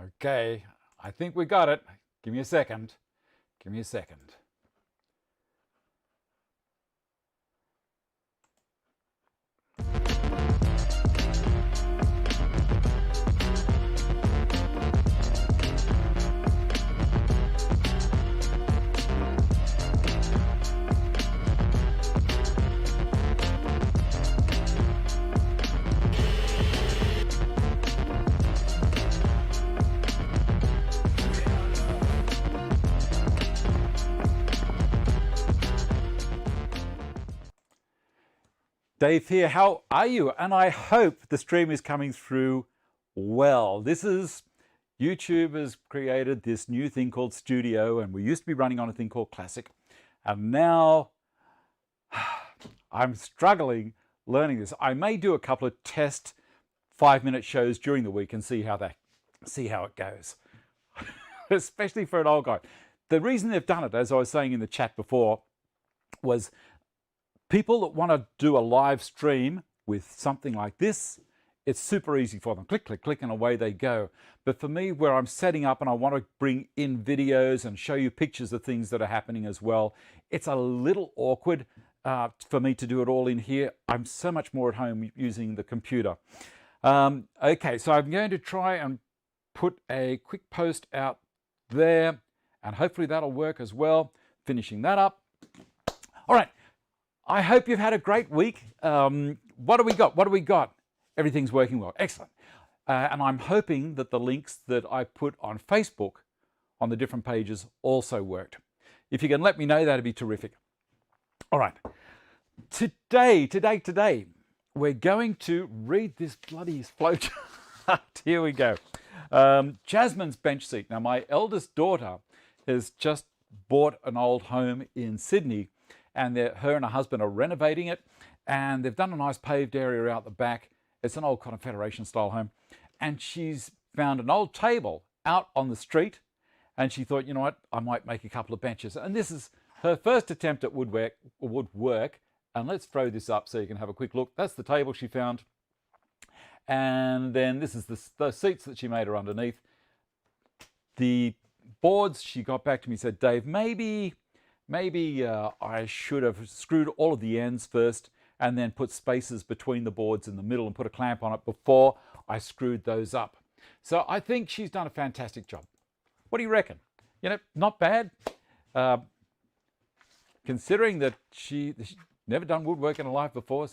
Okay, I think we got it. Give me a second. Give me a second. Dave here, how are you? And I hope the stream is coming through well. YouTube has created this new thing called Studio, and we used to be running on a thing called Classic. And now I'm struggling learning this. I may do a couple of test 5-minute shows during the week and see how it goes, especially for an old guy. The reason they've done it, as I was saying in the chat before, was people that want to do a live stream with something like this, it's super easy for them. Click, click, click, and away they go. But for me, where I'm setting up and I want to bring in videos and show you pictures of things that are happening as well, it's a little awkward for me to do it all in here. I'm so much more at home using the computer. Okay, so I'm going to try and put a quick post out there, and hopefully that'll work as well. Finishing that up. All right. I hope you've had a great week. What do we got? What do we got? Everything's working well. Excellent. And I'm hoping that the links that I put on Facebook on the different pages also worked. If you can let me know, that'd be terrific. All right. Today, we're going to read this bloody flowchart. Here we go. Jasmine's bench seat. Now, my eldest daughter has just bought an old home in Sydney, and her and her husband are renovating it, and they've done a nice paved area out the back. It's an old kind of Federation style home, and she's found an old table out on the street, and she thought, you know what, I might make a couple of benches. And this is her first attempt at woodwork, and let's throw this up so you can have a quick look. That's the table she found, and then this is the seats that she made her underneath. The boards, she got back to me and said, Dave, maybe I should have screwed all of the ends first and then put spaces between the boards in the middle and put a clamp on it before I screwed those up. So I think she's done a fantastic job. What do you reckon? You know, not bad. Considering that she's never done woodwork in her life before,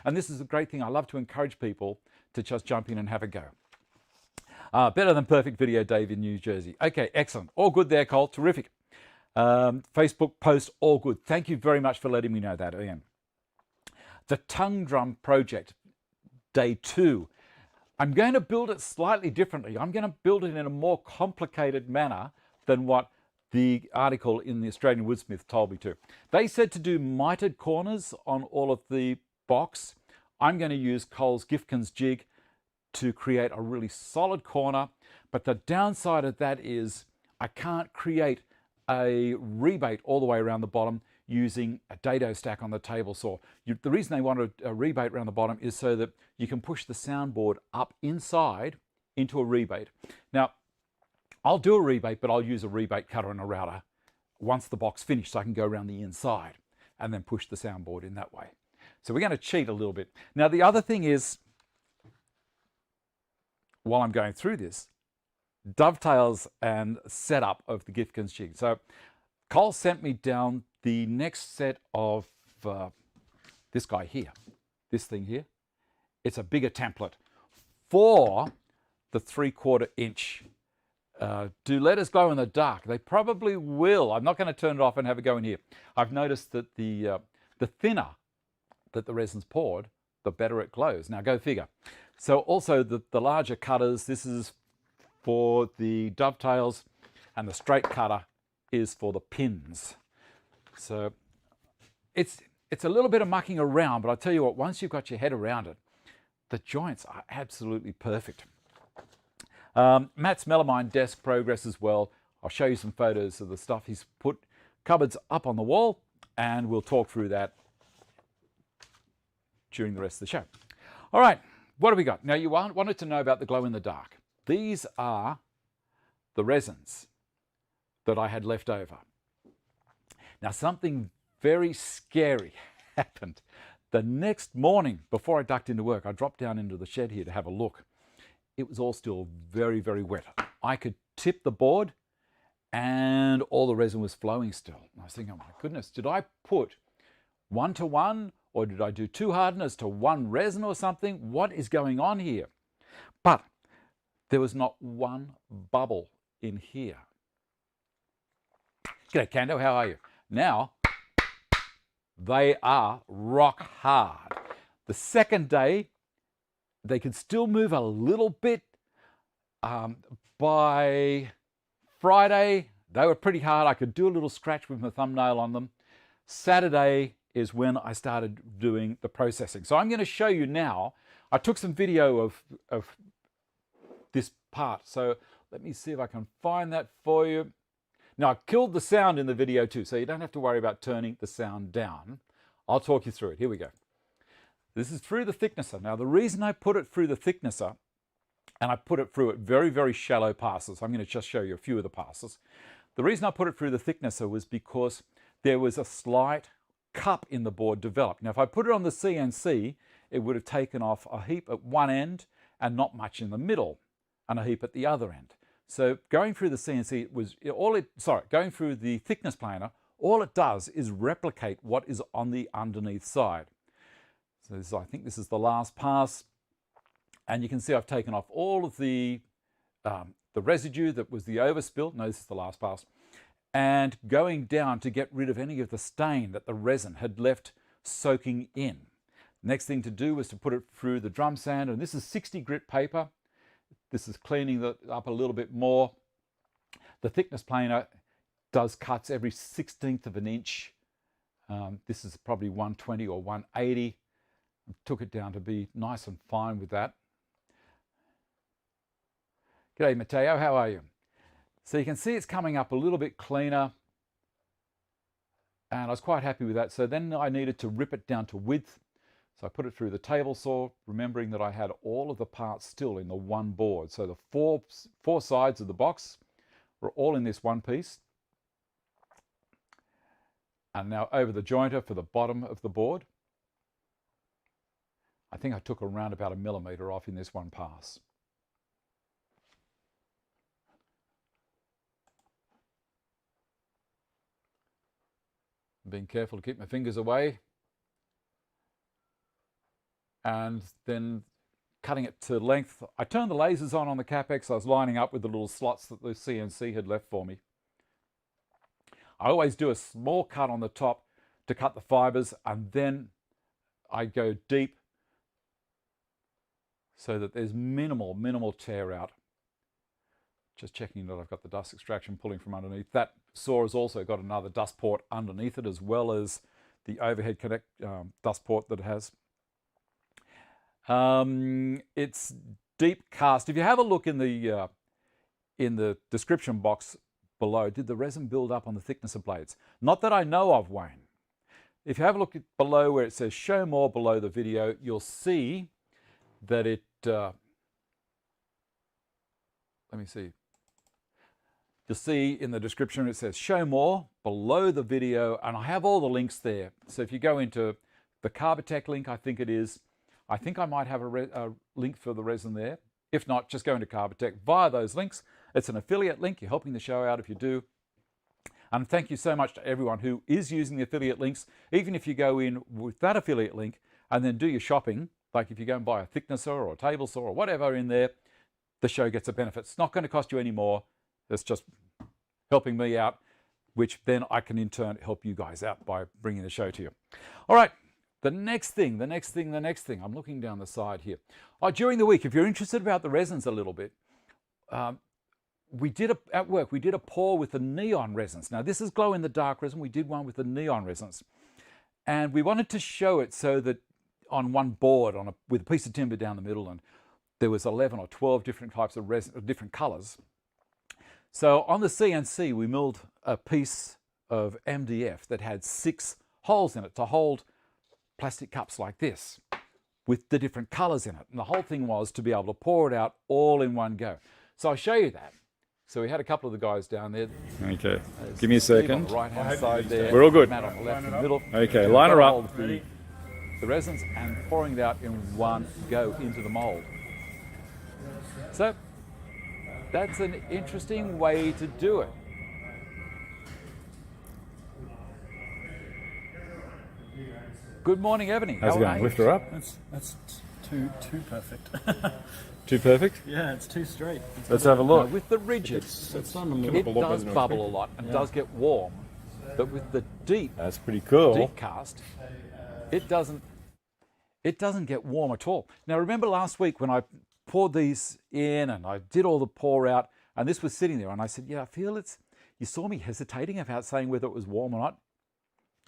and this is a great thing. I love to encourage people to just jump in and have a go. Better than perfect video, Dave in New Jersey. Okay, excellent. All good there, Cole. Terrific. Facebook post, all good. Thank you very much for letting me know that, Ian. The tongue drum project, day 2. I'm going to build it slightly differently. I'm going to build it in a more complicated manner than what the article in the Australian Woodsmith told me to. They said to do mitered corners on all of the box. I'm going to use Cole's Gifkins jig to create a really solid corner, but the downside of that is I can't create a rebate all the way around the bottom using a dado stack on the table saw. The reason they wanted a rebate around the bottom is so that you can push the soundboard up inside into a rebate. Now, I'll do a rebate, but I'll use a rebate cutter and a router once the box finished so I can go around the inside and then push the soundboard in that way. So we're going to cheat a little bit. Now, the other thing is, while I'm going through this, dovetails and setup of the Gifkins jig. So Cole sent me down the next set of this guy here, this thing here. It's a bigger template for the 3/4 inch. Do letters glow in the dark? They probably will. I'm not going to turn it off and have a go in here. I've noticed that the thinner that the resin's poured, the better it glows. Now go figure. So also the larger cutters, this is for the dovetails, and the straight cutter is for the pins. So it's a little bit of mucking around, but I tell you what, once you've got your head around it, the joints are absolutely perfect. Matt's melamine desk progress as well. I'll show you some photos of the stuff he's put cupboards up on the wall, and we'll talk through that during the rest of the show. All right, what have we got? Now, you wanted to know about the glow in the dark. These are the resins that I had left over. Now, something very scary happened. The next morning, before I ducked into work, I dropped down into the shed here to have a look. It was all still very, very wet. I could tip the board and all the resin was flowing still. And I was thinking, oh my goodness, did I put 1-to-1 or did I do 2 hardeners to 1 resin or something? What is going on here? But there was not one bubble in here. G'day, Kando, how are you? Now, they are rock hard. The second day, they could still move a little bit. By Friday, they were pretty hard. I could do a little scratch with my thumbnail on them. Saturday is when I started doing the processing. So I'm going to show you now. I took some video of this part. So let me see if I can find that for you. Now, I killed the sound in the video too, so you don't have to worry about turning the sound down. I'll talk you through it. Here we go. This is through the thicknesser. Now, the reason I put it through the thicknesser, and I put it through at very, very shallow passes. I'm going to just show you a few of the passes. The reason I put it through the thicknesser was because there was a slight cup in the board developed. Now, if I put it on the CNC, it would have taken off a heap at one end and not much in the middle, and a heap at the other end. So going through the CNC going through the thickness planer, all it does is replicate what is on the underneath side. So I think this is the last pass. And you can see I've taken off all of the residue that was the overspill. No, this is the last pass. And going down to get rid of any of the stain that the resin had left soaking in. Next thing to do was to put it through the drum sander. And this is 60 grit paper. This is cleaning it up a little bit more. The thickness planer does cuts every 1/16 of an inch. This is probably 120 or 180. I took it down to be nice and fine with that. G'day, Matteo, how are you? So you can see it's coming up a little bit cleaner. And I was quite happy with that. So then I needed to rip it down to width. So I put it through the table saw, remembering that I had all of the parts still in the one board. So the four sides of the box were all in this one piece. And now over the jointer for the bottom of the board. I think I took around about 1 millimeter off in this one pass. Being careful to keep my fingers away. And then cutting it to length. I turned the lasers on the Capex. I was lining up with the little slots that the CNC had left for me. I always do a small cut on the top to cut the fibers, and then I go deep so that there's minimal tear out. Just checking that I've got the dust extraction pulling from underneath. That saw has also got another dust port underneath it, as well as the overhead dust port that it has. It's deep cast. If you have a look in the description box below, did the resin build up on the thickness of blades? Not that I know of, Wayne. If you have a look below where it says show more below the video, you'll see that it, let me see. You'll see in the description it says show more below the video, and I have all the links there. So if you go into the Carbotech link, I think it is, I think I might have a link for the resin there. If not, just go into Carbotech via those links. It's an affiliate link. You're helping the show out if you do. And thank you so much to everyone who is using the affiliate links. Even if you go in with that affiliate link and then do your shopping, like if you go and buy a thicknesser or a table saw or whatever in there, the show gets a benefit. It's not going to cost you any more. It's just helping me out, which then I can in turn help you guys out by bringing the show to you. All right. The next thing. I'm looking down the side here. During the week, if you're interested about the resins a little bit, at work, we did a pour with the neon resins. Now, this is glow-in-the-dark resin. We did one with the neon resins. And we wanted to show it so that on one board with a piece of timber down the middle, and there was 11 or 12 different types of resin, different colors. So on the CNC, we milled a piece of MDF that had 6 holes in it to hold plastic cups like this with the different colors in it. And the whole thing was to be able to pour it out all in one go. So I'll show you that. So we had a couple of the guys down there. Okay, give me a Steve on second. the right-hand side there. We're all good. Matt on the left in the middle. Okay, line her up. The resins and pouring it out in one go into the mould. So that's an interesting way to do it. Good morning, Ebony. How's it going? Lift her up. That's too perfect. Too perfect? Yeah, it's too straight. Let's have a look. Now, with the rigid, It's on the it does bubble a lot and does get warm, but with the That's pretty cool. deep cast, it doesn't get warm at all. Now remember last week when I poured these in and I did all the pour out and this was sitting there and I said, yeah, I feel it's, you saw me hesitating about saying whether it was warm or not.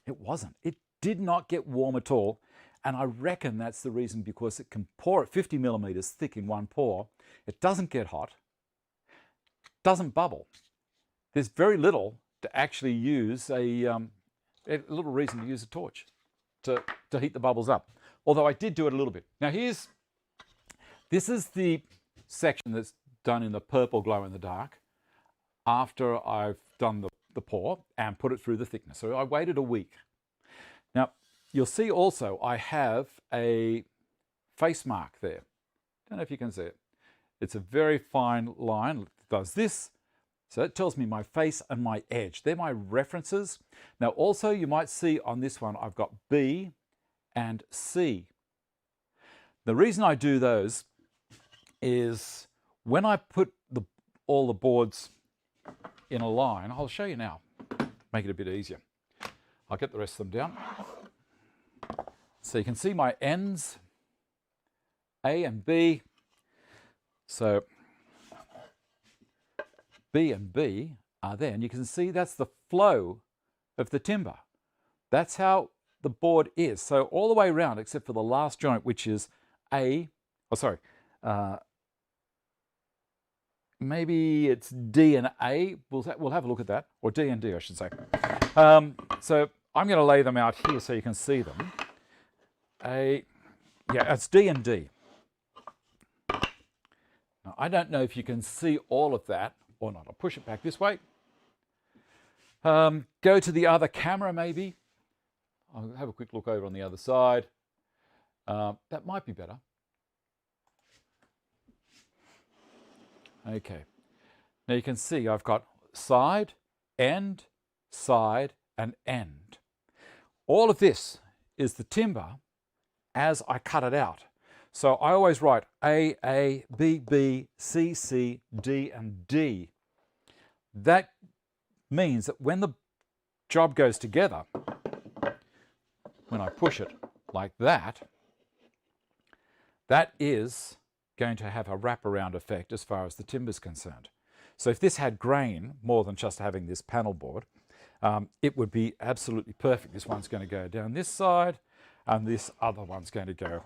It wasn't. It did not get warm at all. And I reckon that's the reason, because it can pour at 50 millimeters thick in one pour. It doesn't get hot, doesn't bubble. There's very little to actually use a little reason to use a torch to heat the bubbles up. Although I did do it a little bit. Now this is the section that's done in the purple glow in the dark after I've done the pour and put it through the thickness. So I waited a week. Now, you'll see also I have a face mark there. Don't know if you can see it. It's a very fine line. It does this. So it tells me my face and my edge. They're my references. Now also you might see on this one I've got B and C. The reason I do those is when I put all the boards in a line, I'll show you now, make it a bit easier. I'll get the rest of them down. So you can see my ends, A and B. So B and B are there, and you can see that's the flow of the timber. That's how the board is. So all the way around, except for the last joint, which is maybe it's D and A. We'll have a look at that, or D and D, I should say. So I'm going to lay them out here so you can see them. Yeah, it's D and D. Now, I don't know if you can see all of that or not. I'll push it back this way. Go to the other camera maybe. I'll have a quick look over on the other side. That might be better. Okay. Now you can see I've got side, end, and end. All of this is the timber as I cut it out. So I always write A, B, B, C, C, D, and D. That means that when the job goes together, when I push it like that, that is going to have a wraparound effect as far as the timber is concerned. So if this had grain, more than just having this panel board, it would be absolutely perfect. This one's going to go down this side, and this other one's going to go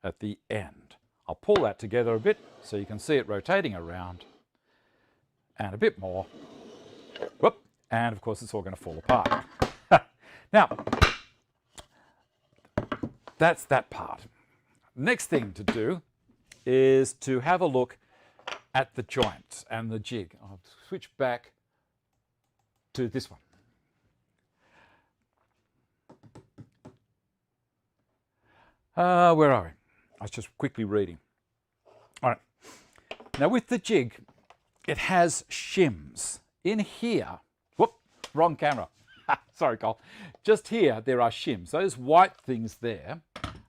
at the end. I'll pull that together a bit so you can see it rotating around, and a bit more. Whoop, and of course it's all going to fall apart. Now, that's that part. Next thing to do is to have a look at the joint and the jig. I'll switch back to this one. Where are we? I was just quickly reading. All right. Now with the jig, it has shims. In here, whoop, wrong camera. Sorry, Cole. Just here, there are shims. Those white things there.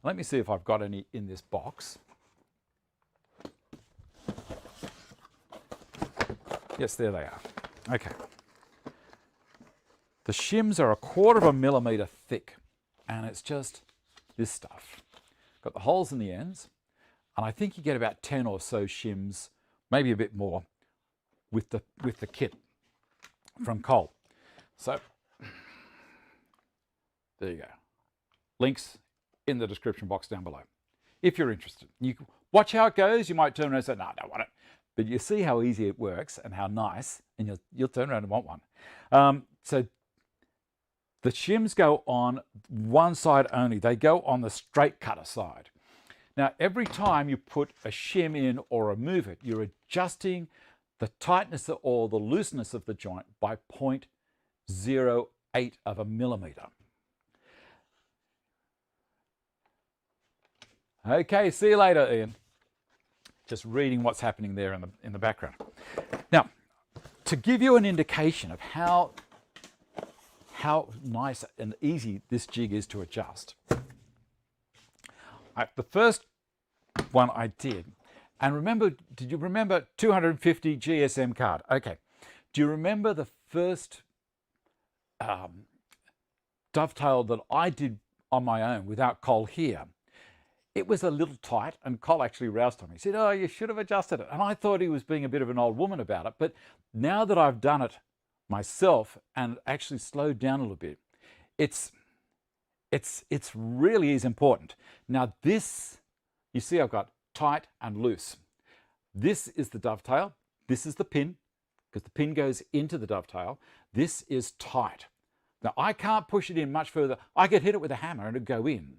Let me see if I've got any in this box. Yes, there they are. Okay. The shims are 1/4 millimeter thick, and it's just this stuff. Got the holes in the ends, and I think you get about 10 or so shims, maybe a bit more, with the kit from Cole. So there you go. Links in the description box down below, if you're interested. You watch how it goes. You might turn around and say, "No, I don't want it," but you see how easy it works and how nice, and you'll turn around and want one. So the shims go on one side only. They go on the straight cutter side. Now, every time you put a shim in or remove it, you're adjusting the tightness or the looseness of the joint by 0.08 of a millimetre. Okay, see you later, Ian. Just reading what's happening there in the background. Now, to give you an indication of how nice and easy this jig is to adjust, the first one I did, and remember, did you remember 250 GSM card? Okay. Do you remember the first dovetail that I did on my own without Cole here? It was a little tight, and Cole actually roused on me. He said, oh, you should have adjusted it. And I thought he was being a bit of an old woman about it. But now that I've done it myself and actually slowed down a little bit, it's really is important. Now this, you see I've got tight and loose. This is the dovetail. This is the pin, because the pin goes into the dovetail. This is tight. Now I can't push it in much further. I could hit it with a hammer and it'd go in.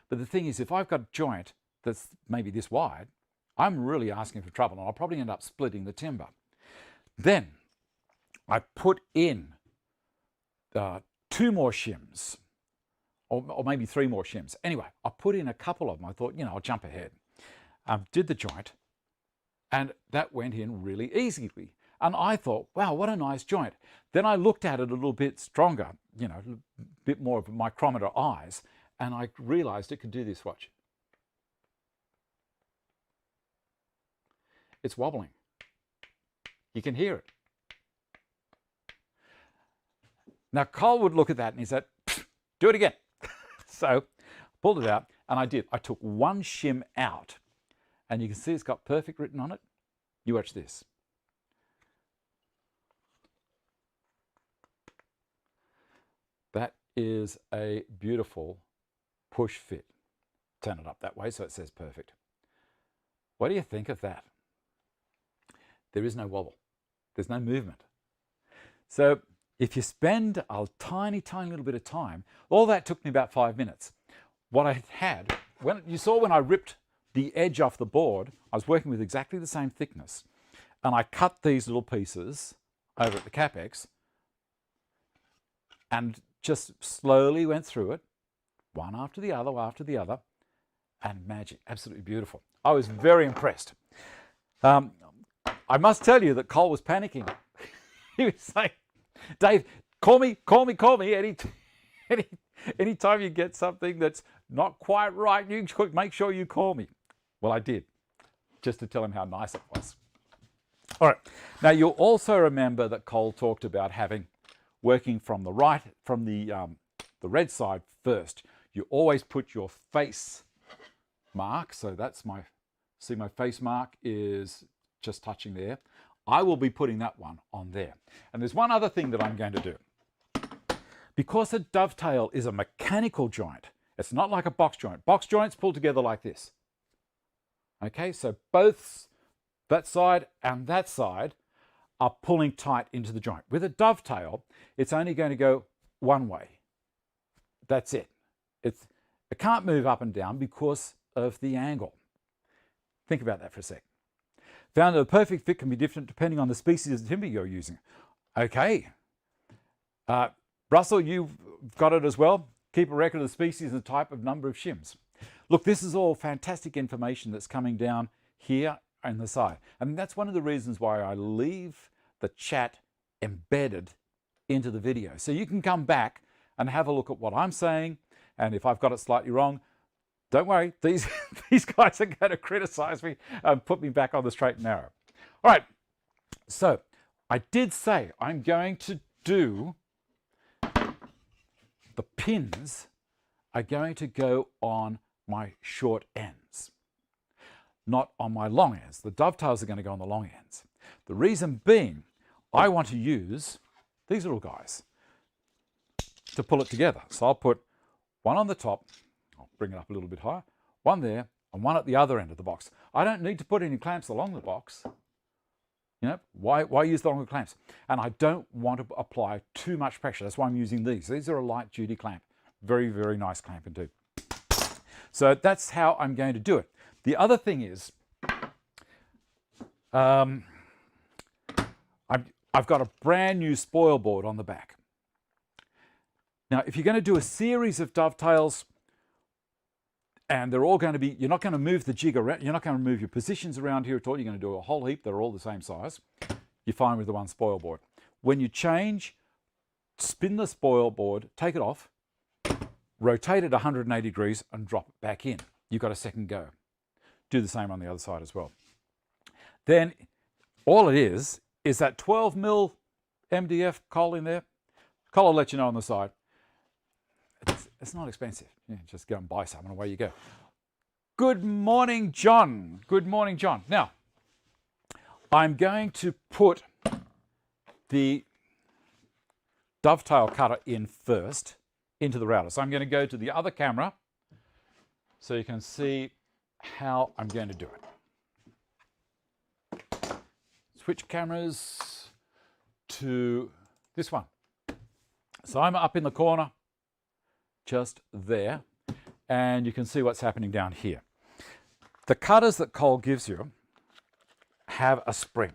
But the thing is, if I've got a joint that's maybe this wide, I'm really asking for trouble, and I'll probably end up splitting the timber. Then I put in 2 more shims, or maybe 3 more shims. Anyway, I put in a couple of them. I thought, I'll jump ahead. Did the joint, and that went in really easily. And I thought, wow, what a nice joint. Then I looked at it a little bit stronger, a bit more of micrometer eyes, and I realized it could do this. Watch. It's wobbling. You can hear it. Now, Cole would look at that and he said, do it again. So I pulled it out, and I did. I took 1 shim out, and you can see it's got perfect written on it. You watch this. That is a beautiful push fit. Turn it up that way so it says perfect. What do you think of that? There is no wobble. There's no movement. So if you spend a tiny, tiny little bit of time, all that took me about 5 minutes. What I had, when you saw when I ripped the edge off the board, I was working with exactly the same thickness. And I cut these little pieces over at the Capex and just slowly went through it, one after the other, and magic, absolutely beautiful. I was very impressed. I must tell you that Cole was panicking. He was saying, Dave, call me anytime you get something that's not quite right, you make sure you call me. Well, I did, just to tell him how nice it was. All right, now you'll also remember that Cole talked about working from the right, from the red side first. You always put your face mark, so that's my face mark is just touching there. I will be putting that one on there. And there's one other thing that I'm going to do. Because a dovetail is a mechanical joint, it's not like a box joint. Box joints pull together like this. Okay, so both that side and that side are pulling tight into the joint. With a dovetail, it's only going to go one way. That's it. It can't move up and down because of the angle. Think about that for a sec. Found that the perfect fit can be different depending on the species of timber you're using. Okay. Russell, you've got it as well. Keep a record of the species and the type of number of shims. Look, this is all fantastic information that's coming down here on the side. And that's one of the reasons why I leave the chat embedded into the video. So you can come back and have a look at what I'm saying. And if I've got it slightly wrong, don't worry, these guys are going to criticize me and put me back on the straight and narrow. All right, so I did say I'm going to do, the pins are going to go on my short ends, not on my long ends. The dovetails are going to go on the long ends. The reason being, I want to use these little guys to pull it together. So I'll put one on the top, I'll bring it up a little bit higher, one there, and one at the other end of the box. I don't need to put any clamps along the box. You know, why use the longer clamps? And I don't want to apply too much pressure. That's why I'm using these. These are a light duty clamp. Very, very nice clamp indeed. So that's how I'm going to do it. The other thing is, I've got a brand new spoil board on the back. Now, if you're going to do a series of dovetails, and they're all going to be, you're not going to move the jig around, you're not going to move your positions around here at all, you're going to do a whole heap, they're all the same size. You're fine with the one spoil board. When you change, spin the spoil board, take it off, rotate it 180 degrees and drop it back in. You've got a second go. Do the same on the other side as well. Then all it is that 12 mil MDF coal in there. Coal will let you know on the side. It's not expensive. Yeah, just go and buy some and away you go. Good morning, John. Good morning, John. Now, I'm going to put the dovetail cutter in first into the router. So I'm going to go to the other camera so you can see how I'm going to do it. Switch cameras to this one. So I'm up in the corner, just there, and you can see what's happening down here. The cutters that Cargill gives you have a spring.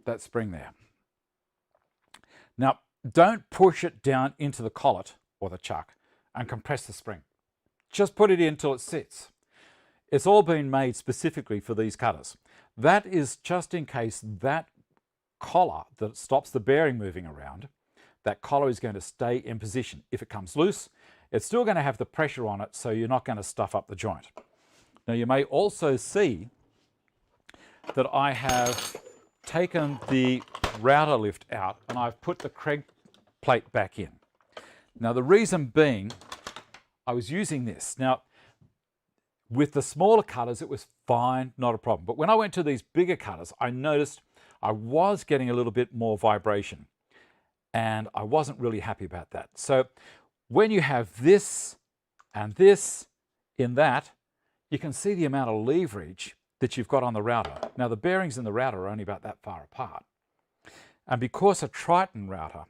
That spring there. Now, don't push it down into the collet or the chuck and compress the spring. Just put it in till it sits. It's all been made specifically for these cutters. That is just in case that collar that stops the bearing moving around, that collar is going to stay in position. If it comes loose, it's still going to have the pressure on it, so you're not going to stuff up the joint. Now, you may also see that I have taken the router lift out and I've put the Craig plate back in. Now, the reason being, I was using this. Now, with the smaller cutters, it was fine, not a problem. But when I went to these bigger cutters, I noticed I was getting a little bit more vibration, and I wasn't really happy about that. So when you have this and this in that, you can see the amount of leverage that you've got on the router. Now, the bearings in the router are only about that far apart. And because a Triton router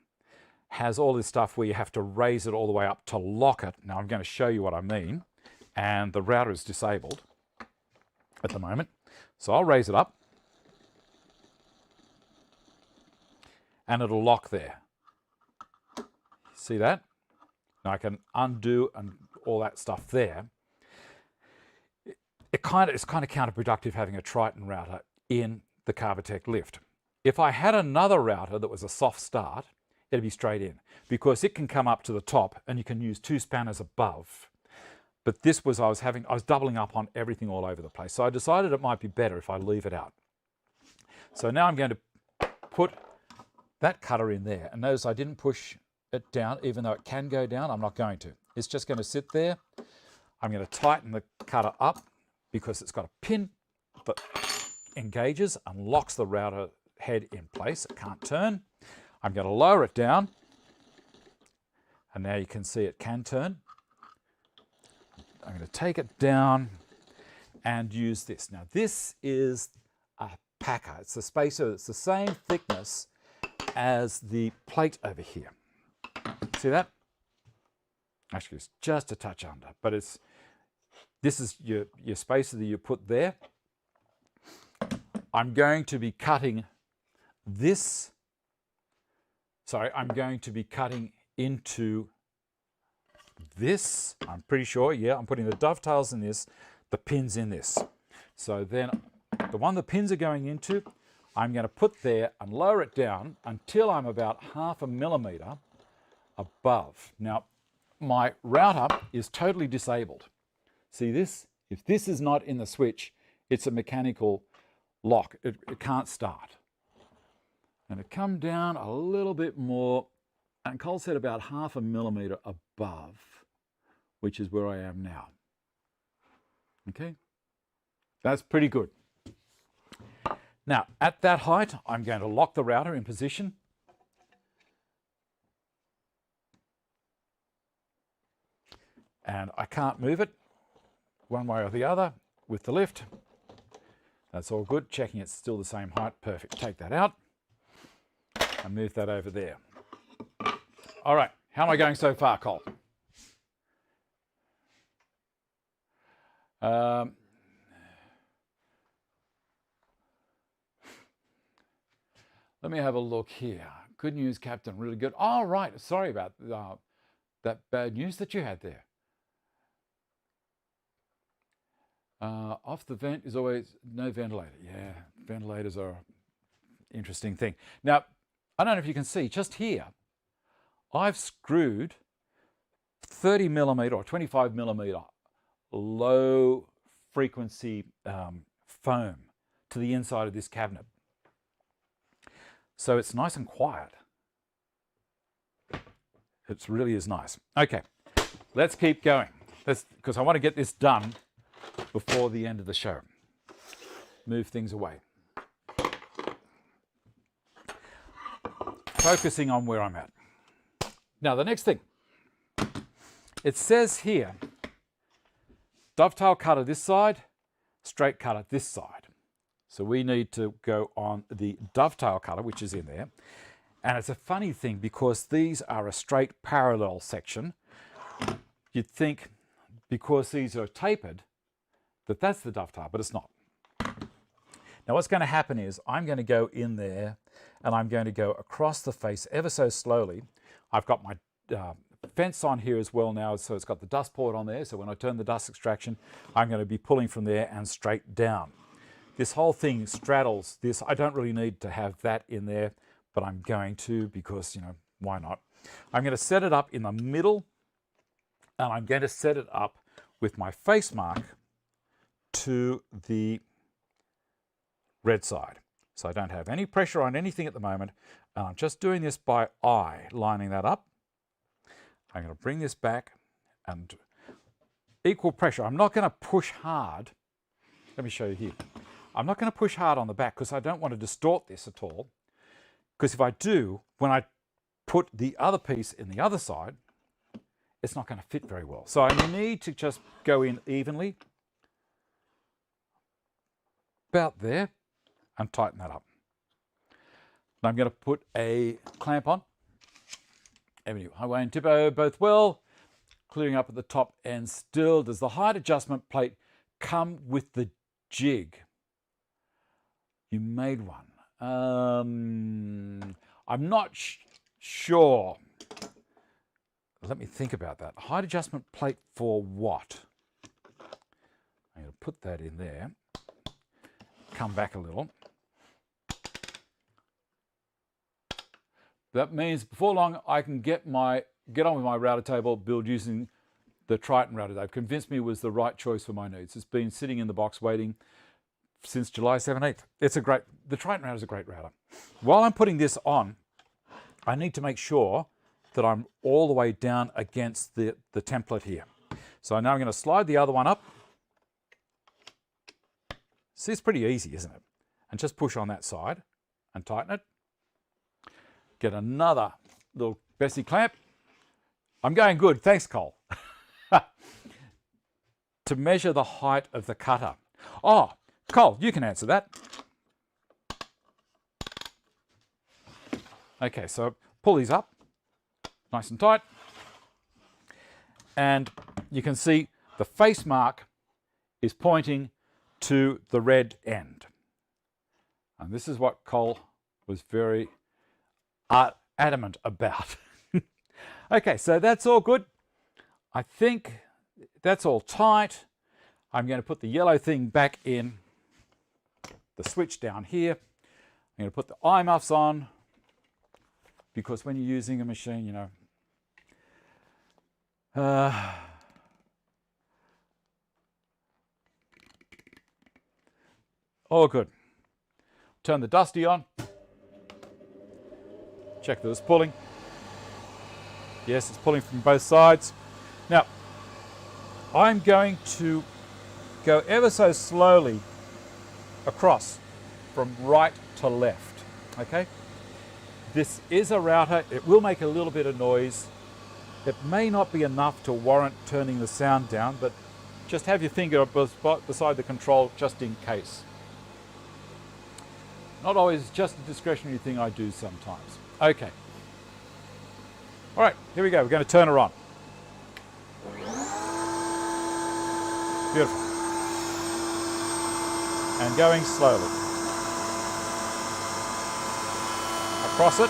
has all this stuff where you have to raise it all the way up to lock it. Now, I'm going to show you what I mean. And the router is disabled at the moment. So I'll raise it up. And it'll lock there. See that? Now I can undo and all that stuff there. It's kind of counterproductive having a Triton router in the Carbotech lift. If I had another router that was a soft start, it'd be straight in, because it can come up to the top and you can use 2 spanners above. But this was, I was doubling up on everything all over the place. So I decided it might be better if I leave it out. So now I'm going to put that cutter in there. And notice I didn't push it down, even though it can go down. I'm not going to. It's just going to sit there. I'm going to tighten the cutter up because it's got a pin that engages and locks the router head in place. It can't turn. I'm going to lower it down. And now you can see it can turn. I'm going to take it down and use this. Now, this is a packer. It's a spacer that's the same thickness as the plate over here. See that? Actually, it's just a touch under, but this is your spacer that you put there. I'm going to be cutting this. Sorry, I'm going to be cutting into this. I'm pretty sure, yeah, I'm putting the dovetails in this, the pins in this. So then the one the pins are going into, I'm going to put there and lower it down until I'm about 0.5 millimeter above. Now, my router is totally disabled. See this? If this is not in the switch, it's a mechanical lock. It can't start. And it come down a little bit more, and Cole said about 0.5 millimeter above, which is where I am now. Okay? That's pretty good. Now, at that height, I'm going to lock the router in position. And I can't move it one way or the other with the lift. That's all good. Checking it's still the same height. Perfect. Take that out and move that over there. All right. How am I going so far, Cole? Let me have a look here. Good news, Captain. Really good. Oh, right. Sorry about that bad news that you had there. Off the vent is always no ventilator. Yeah, ventilators are an interesting thing. Now, I don't know if you can see, just here, I've screwed 30 millimeter or 25 millimeter low frequency foam to the inside of this cabinet. So it's nice and quiet. It really is nice. Okay, let's keep going. Because I want to get this done before the end of the show. Move things away. Focusing on where I'm at. Now, the next thing. It says here, dovetail cutter this side, straight cutter this side. So we need to go on the dovetail cutter, which is in there. And it's a funny thing because these are a straight parallel section. You'd think because these are tapered that that's the dovetail, but it's not. Now what's going to happen is I'm going to go in there and I'm going to go across the face ever so slowly. I've got my fence on here as well now, so it's got the dust port on there. So when I turn the dust extraction, I'm going to be pulling from there and straight down. This whole thing straddles this. I don't really need to have that in there, but I'm going to because, you know, why not? I'm going to set it up in the middle and I'm going to set it up with my face mark to the red side. So I don't have any pressure on anything at the moment. And I'm just doing this by eye, lining that up. I'm going to bring this back and equal pressure. I'm not going to push hard. Let me show you here. I'm not going to push hard on the back because I don't want to distort this at all. Because if I do, when I put the other piece in the other side, it's not going to fit very well. So I need to just go in evenly, about there, and tighten that up. And I'm going to put a clamp on. Avenue, highway and tippo both well. Clearing up at the top and still. Does the height adjustment plate come with the jig? You made one. I'm not sure. Let me think about that. Height adjustment plate for what? I'm going to put that in there. Come back a little. That means before long I can get on with my router table build using the Triton router. They've convinced me it was the right choice for my needs. It's been sitting in the box waiting since July 17th. The Triton router is a great router. While I'm putting this on, I need to make sure that I'm all the way down against the template here. So now I'm going to slide the other one up. See, it's pretty easy, isn't it? And just push on that side and tighten it. Get another little Bessie clamp. I'm going good, thanks Cole. To measure the height of the cutter. Oh, Cole, you can answer that. Okay, so pull these up, nice and tight. And you can see the face mark is pointing to the red end. And this is what Cole was very adamant about. Okay, so that's all good. I think that's all tight. I'm going to put the yellow thing back in the switch down here. I'm going to put the eye muffs on because when you're using a machine, you know, all good. Turn the dusty on. Check that it's pulling. Yes, it's pulling from both sides. Now, I'm going to go ever so slowly across from right to left, okay? This is a router. It will make a little bit of noise. It may not be enough to warrant turning the sound down, but just have your finger beside the control just in case. Not always just a discretionary thing I do sometimes. Okay. All right, here we go. We're going to turn her on. Beautiful. And going slowly. across it.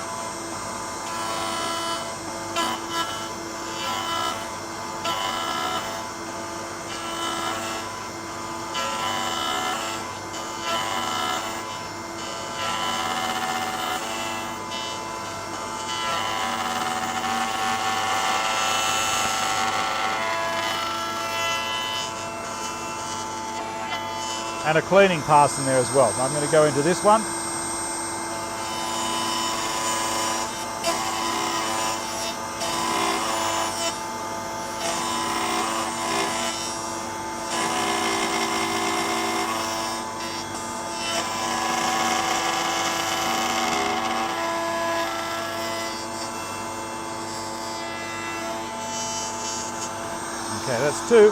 And a cleaning pass in there as well. I'm going to go into this one. Okay, that's 2.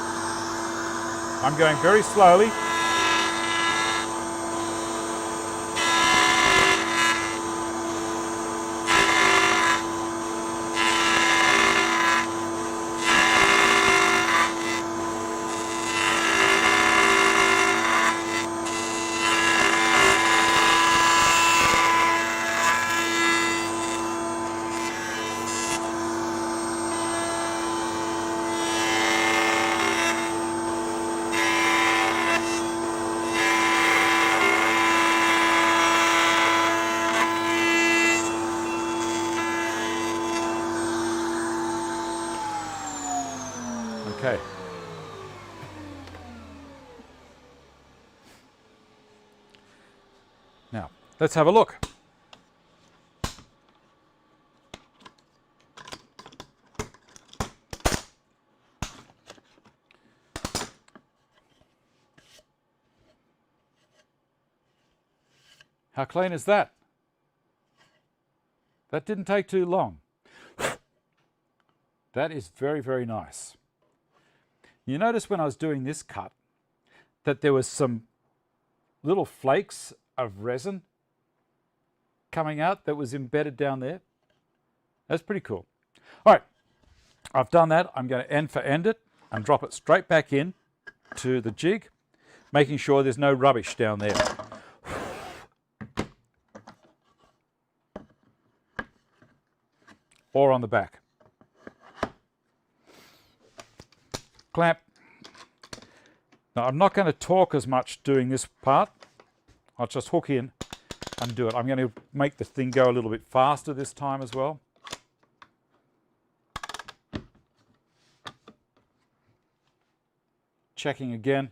I'm going very slowly. Okay. Now, let's have a look. How clean is that? That didn't take too long. That is very, very nice. You notice when I was doing this cut that there was some little flakes of resin coming out that was embedded down there. That's pretty cool. All right, I've done that. I'm going to end it and drop it straight back in to the jig, making sure there's no rubbish down there. Or on the back. Clamp. Now I'm not going to talk as much doing this part. I'll just hook in and do it. I'm going to make the thing go a little bit faster this time as well. Checking again.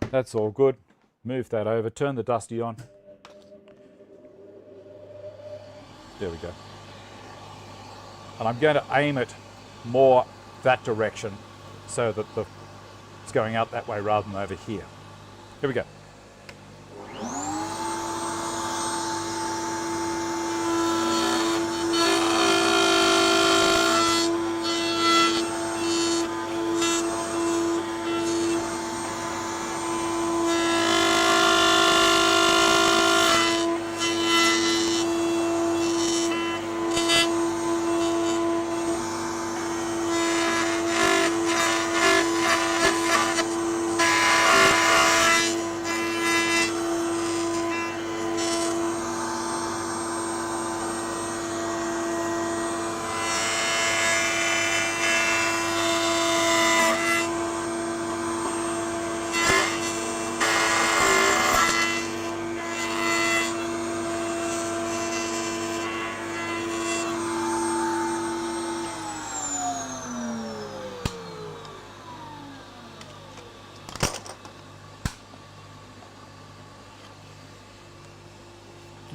That's all good. Move that over. Turn the dusty on. There we go. And I'm going to aim it more that direction so that it's going out that way rather than over here. Here we go.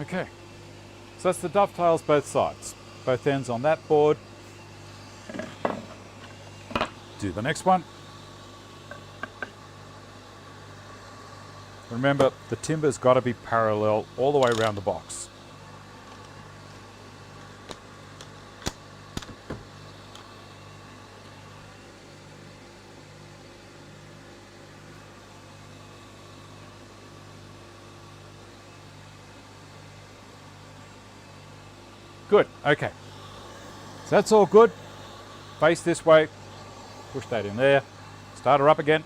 Okay, so that's the dovetails both sides, both ends on that board. Do the next one. Remember, the timber's got to be parallel all the way around the box. Good, okay. So that's all good. Face this way, push that in there, start her up again.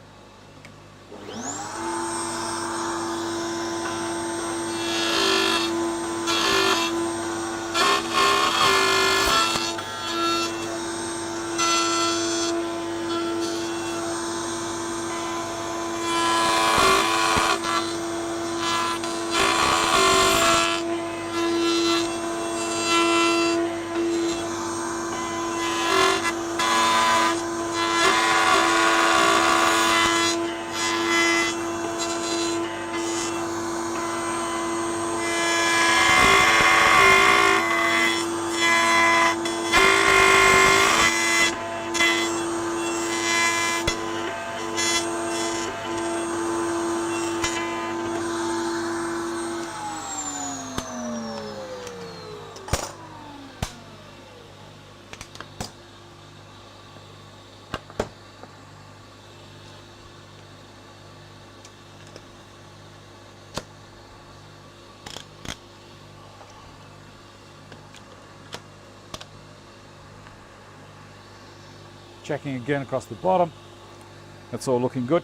Checking again across the bottom. That's all looking good.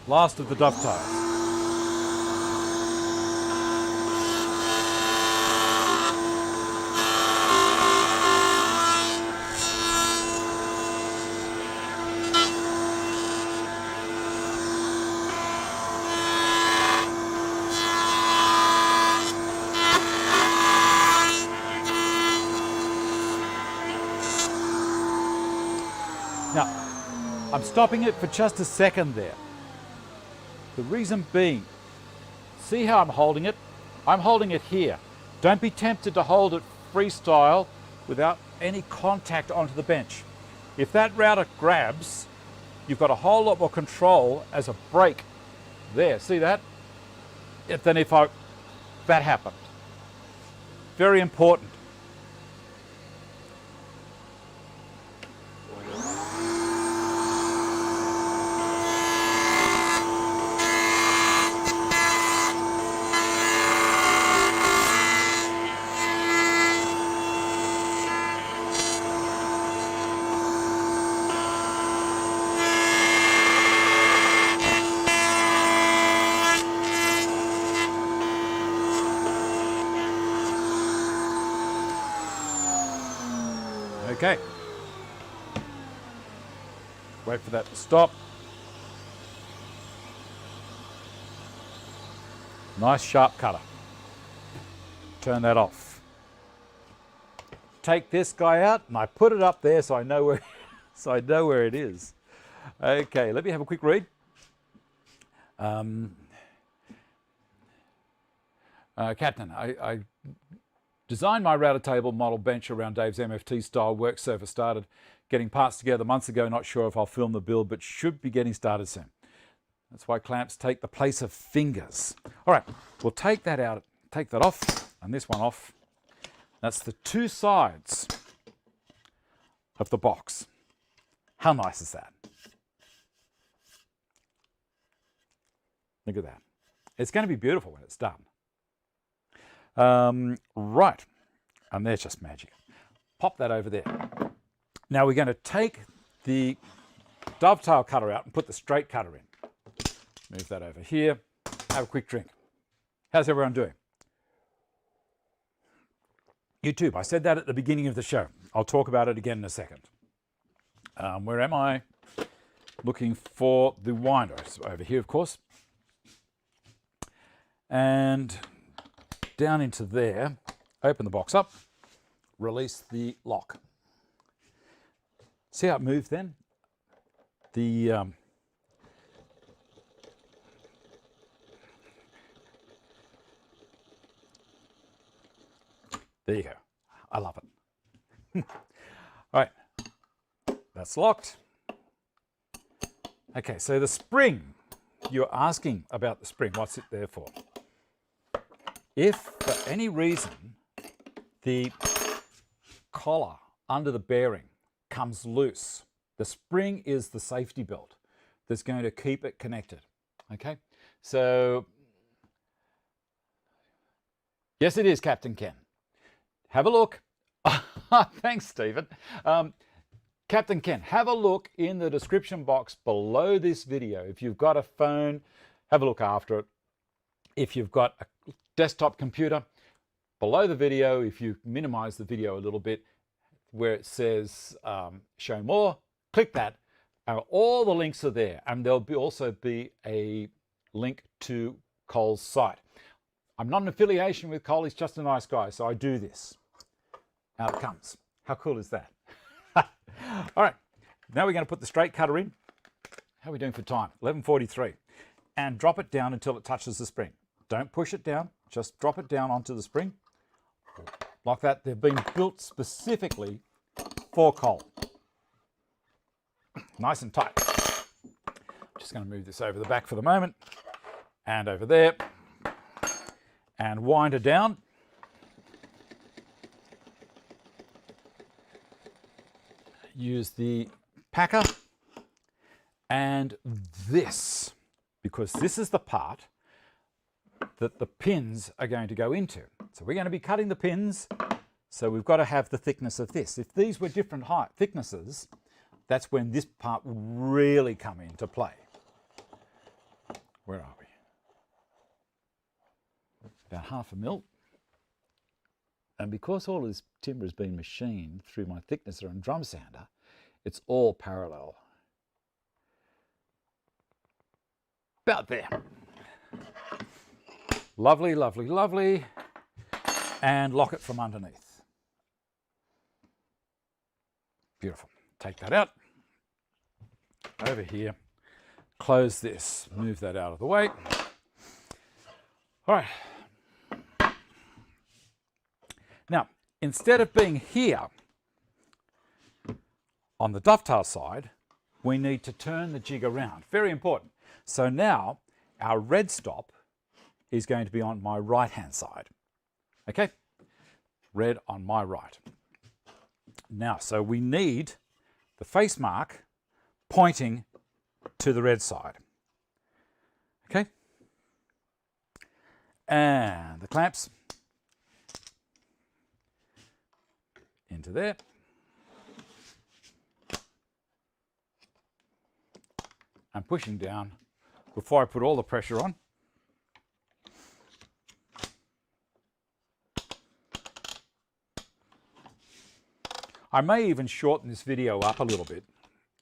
Last of the dovetails. Now, I'm stopping it for just a second there. The reason being, see how I'm holding it? I'm holding it here. Don't be tempted to hold it freestyle without any contact onto the bench. If that router grabs, you've got a whole lot more control as a brake there. See that? Than if that happened. Very important. Okay. Wait for that to stop. Nice sharp cutter. Turn that off. Take this guy out, and I put it up there so I know where it is. Okay, let me have a quick read. Captain, I designed my router table model bench around Dave's MFT style work surface. Started getting parts together months ago. Not sure if I'll film the build, but should be getting started soon. That's why clamps take the place of fingers. All right, we'll take that out, take that off, and this one off. That's the two sides of the box. How nice is that? Look at that. It's going to be beautiful when it's done. Right, and there's just magic. Pop that over there. Now we're going to take the dovetail cutter out and put the straight cutter in. Move that over here. Have a quick drink. How's everyone doing? YouTube, I said that at the beginning of the show. I'll talk about it again in a second. Where am I? Looking for the winder. It's over here, of course. And down into there, open the box up, release the lock. See how it moved then? There you go. I love it. All right, that's locked. Okay, so the spring, you're asking about the spring. What's it there for? If for any reason the collar under the bearing comes loose, the spring is the safety belt that's going to keep it connected. Okay, so yes, it is, Captain Ken. Have a look. Thanks, Stephen. Captain Ken, have a look in the description box below this video. If you've got a phone, have a look after it. If you've got a desktop computer, below the video, if you minimize the video a little bit, where it says show more, click that. All the links are there, and there'll also be a link to Cole's site. I'm not an affiliation with Cole, he's just a nice guy, so I do this. Out it comes. How cool is that? All right, now we're going to put the straight cutter in. How are we doing for time? 11:43. And drop it down until it touches the spring. Don't push it down, just drop it down onto the spring. Like that. They've been built specifically for Cole. Nice and tight. Just going to move this over the back for the moment. And over there. And wind her down. Use the packer. And this, because this is the part that the pins are going to go into. So we're going to be cutting the pins So we've got to have the thickness of this. If these were different height thicknesses, that's when this part would really come into play. Where are we? About 1/2 mil. And because all this timber has been machined through my thicknesser and drum sander, it's all parallel. About there. Lovely, lovely, lovely. And lock it from underneath. Beautiful. Take that out. Over here. Close this. Move that out of the way. All right. Now, instead of being here on the dovetail side, we need to turn the jig around. Very important. So now our red stop is going to be on my right-hand side. Okay? Red on my right. Now, so we need the face mark pointing to the red side. Okay? And the clamps into there. I'm pushing down before I put all the pressure on. I may even shorten this video up a little bit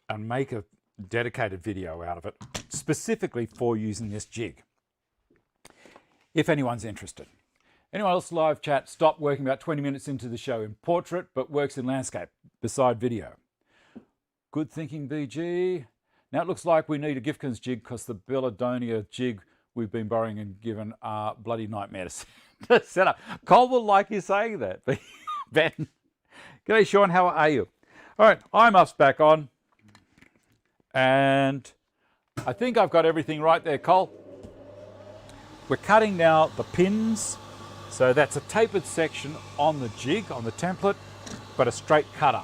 and make a dedicated video out of it, specifically for using this jig, if anyone's interested. Anyone else live chat stopped working about 20 minutes into the show in portrait, but works in landscape beside video. Good thinking, BG. Now it looks like we need a Gifkins jig because the Belladonia jig we've been borrowing and given are bloody nightmare to set up. Cole will like you saying that. Ben. G'day, Sean. How are you? All right, IMUF's back on. And I think I've got everything right there, Cole. We're cutting now the pins. So that's a tapered section on the jig, on the template, but a straight cutter.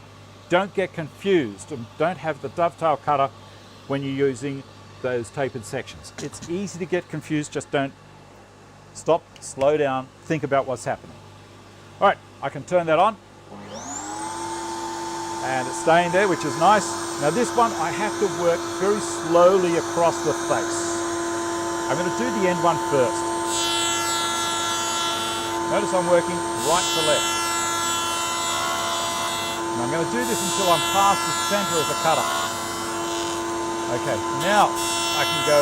Don't get confused and don't have the dovetail cutter when you're using those tapered sections. It's easy to get confused, just don't stop, slow down, think about what's happening. All right, I can turn that on. And it's staying there, which is nice. Now this one, I have to work very slowly across the face. I'm going to do the end one first. Notice I'm working right to left. And I'm going to do this until I'm past the center of the cutter. Okay, now I can go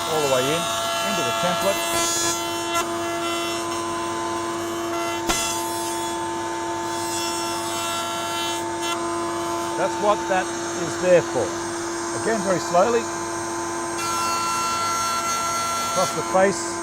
all the way into the template. That's what that is there for. Again, very slowly. Across the face.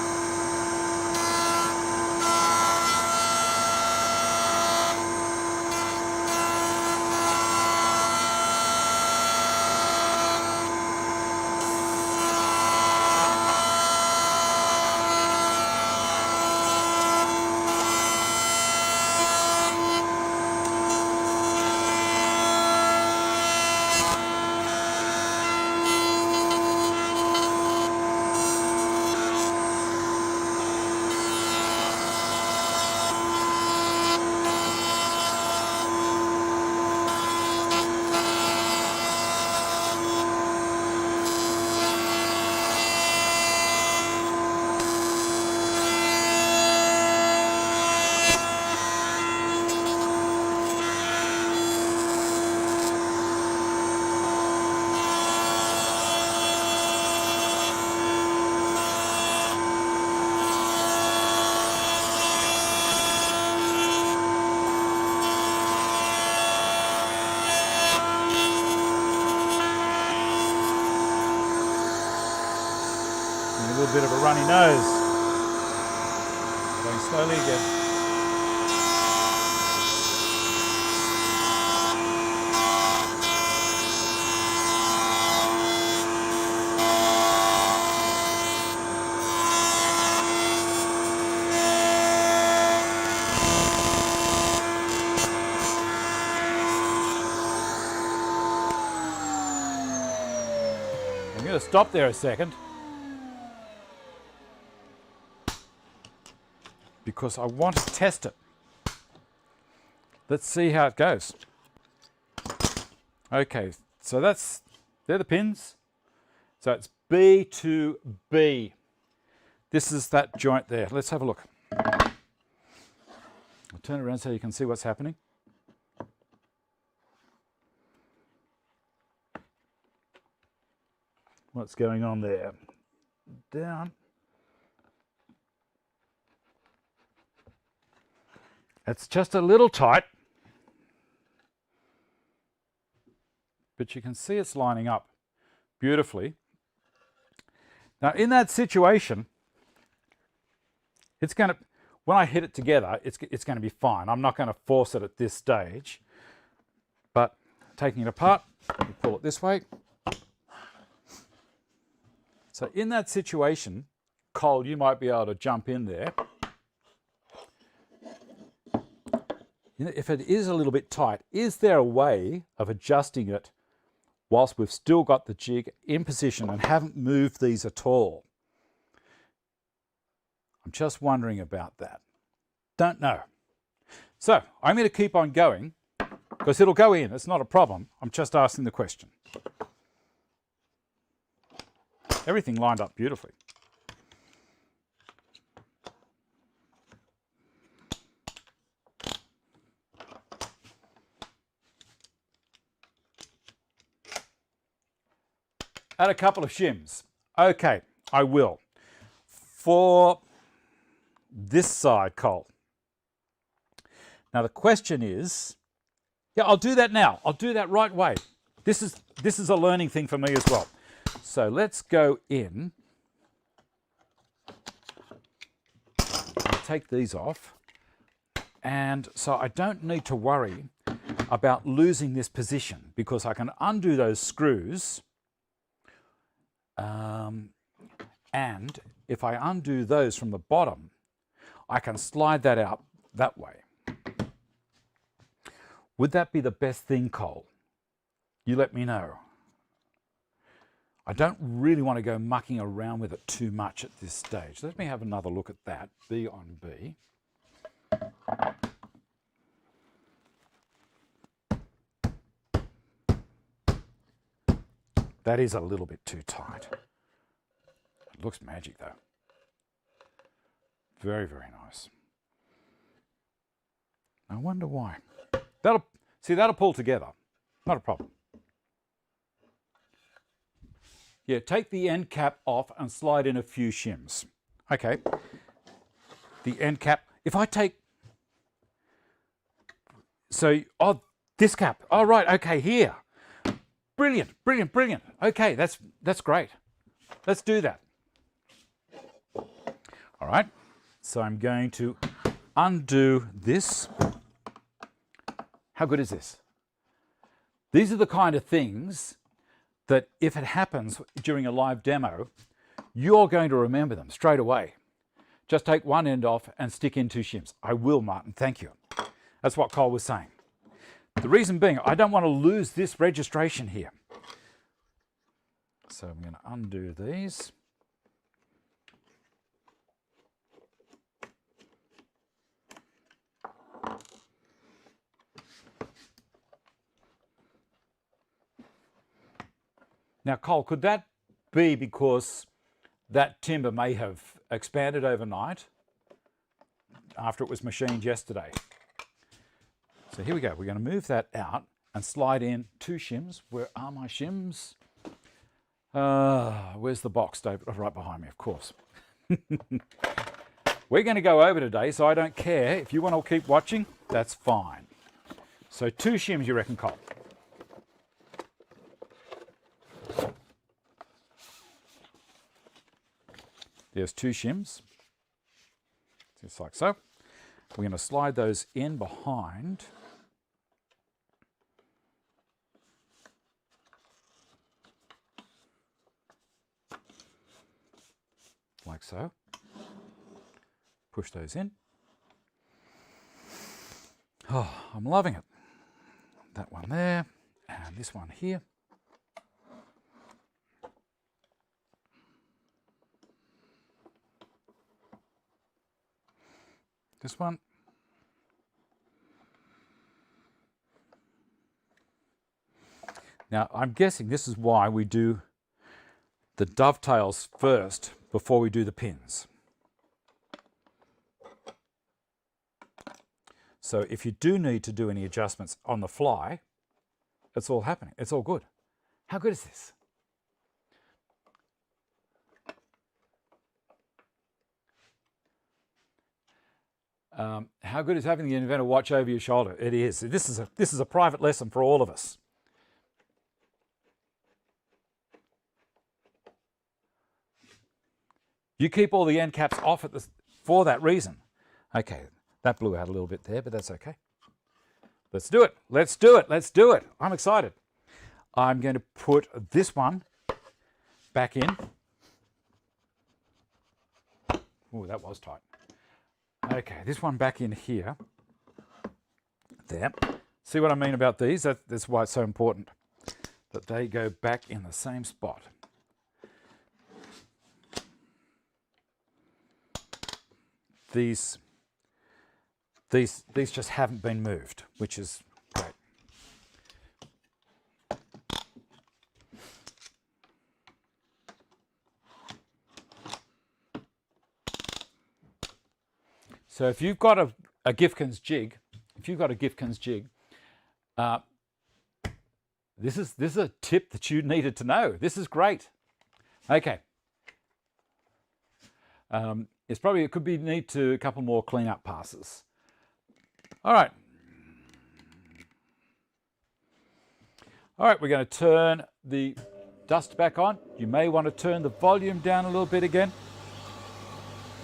Bit of a runny nose. Going slowly again. I'm going to stop there a second. because I want to test it. Let's see how it goes. Okay, so they're the pins. So it's B to B. This is that joint there. Let's have a look. I'll turn it around so you can see what's happening. What's going on there? Down. It's just a little tight, but you can see it's lining up beautifully. Now in that situation, it's going to, when I hit it together, it's going to be fine. I'm not going to force it at this stage, but taking it apart, you pull it this way. So in that situation, Cole, you might be able to jump in there. You know, if it is a little bit tight, is there a way of adjusting it whilst we've still got the jig in position and haven't moved these at all? I'm just wondering about that. Don't know. So I'm going to keep on going because it'll go in. It's not a problem. I'm just asking the question. Everything lined up beautifully. Add a couple of shims. Okay, I will. For this side, Cole. Now the question is, yeah, I'll do that now. I'll do that right way. This is a learning thing for me as well. So let's go in. I'll take these off. And so I don't need to worry about losing this position because I can undo those screws. And if I undo those from the bottom, I can slide that out that way. Would that be the best thing, Cole? You let me know. I don't really want to go mucking around with it too much at this stage. Let me have another look at that, B on B. That is a little bit too tight. It looks magic though. Very, very nice. I wonder why. That'll pull together. Not a problem. Yeah, take the end cap off and slide in a few shims. Okay. The end cap. If I take, so, oh, this cap. Oh, right. Okay, here. Brilliant, brilliant, brilliant. Okay, that's great. Let's do that. All right. So I'm going to undo this. How good is this? These are the kind of things that if it happens during a live demo, you're going to remember them straight away. Just take one end off and stick in two shims. I will, Martin, thank you. That's what Cole was saying. The reason being, I don't want to lose this registration here. So I'm going to undo these. Now, Cole, could that be because that timber may have expanded overnight after it was machined yesterday? So here we go. We're going to move that out and slide in two shims. Where are my shims? Where's the box, David? Oh, right behind me, of course. We're going to go over today, so I don't care. If you want to keep watching, that's fine. So two shims, you reckon, Cole? There's two shims, just like so. We're going to slide those in behind. Like so. Push those in. Oh, I'm loving it. That one there, and this one here. This one. Now, I'm guessing this is why we do the dovetails first before we do the pins. So if you do need to do any adjustments on the fly, it's all happening. It's all good. How good is this? How good is having the inventor watch over your shoulder? It is. This is a private lesson for all of us. You keep all the end caps off for that reason. Okay, that blew out a little bit there, but that's okay. Let's do it. Let's do it. Let's do it. I'm excited. I'm going to put this one back in. Oh, that was tight. Okay, this one back in here. There. See what I mean about these? That's why it's so important that they go back in the same spot. These just haven't been moved, which is great. So if you've got a Gifkins jig, this is a tip that you needed to know. This is great. Okay. It could be need to a couple more clean-up passes. All right. All right, we're going to turn the dust back on. You may want to turn the volume down a little bit again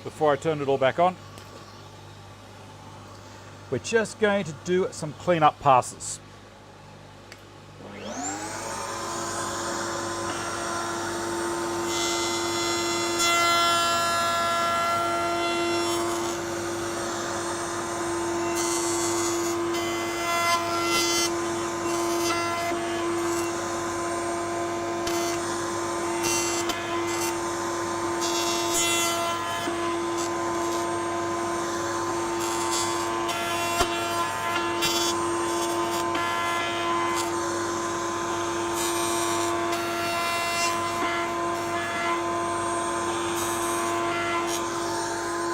before I turn it all back on. We're just going to do some clean-up passes.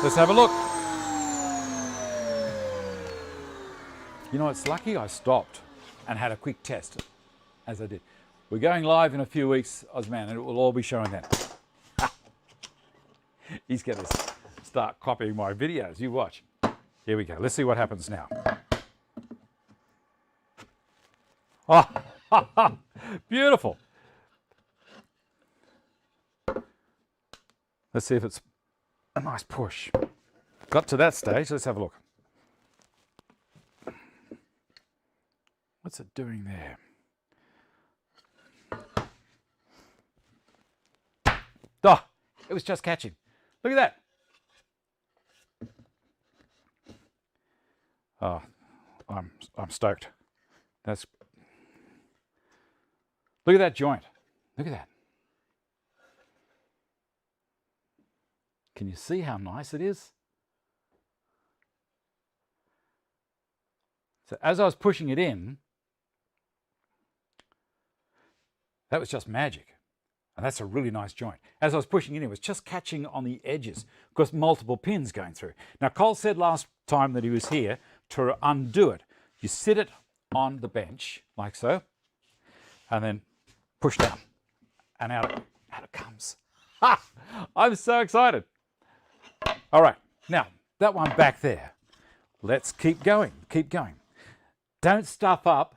Let's have a look. You know, it's lucky I stopped and had a quick test, as I did. We're going live in a few weeks, Ozman, and it will all be showing then. He's going to start copying my videos. You watch. Here we go. Let's see what happens now. Oh, beautiful. Let's see if it's a nice push. Got to that stage. Let's have a look. What's it doing there? Oh, it was just catching. Look at that. Oh, I'm stoked. Look at that joint. Look at that. Can you see how nice it is? So as I was pushing it in, that was just magic. And that's a really nice joint. As I was pushing it in, it was just catching on the edges because multiple pins going through. Now, Cole said last time that he was here to undo it. You sit it on the bench like so, and then push down, and out it comes. Ha! I'm so excited. All right, now that one back there. Let's keep going, keep going. Don't stuff up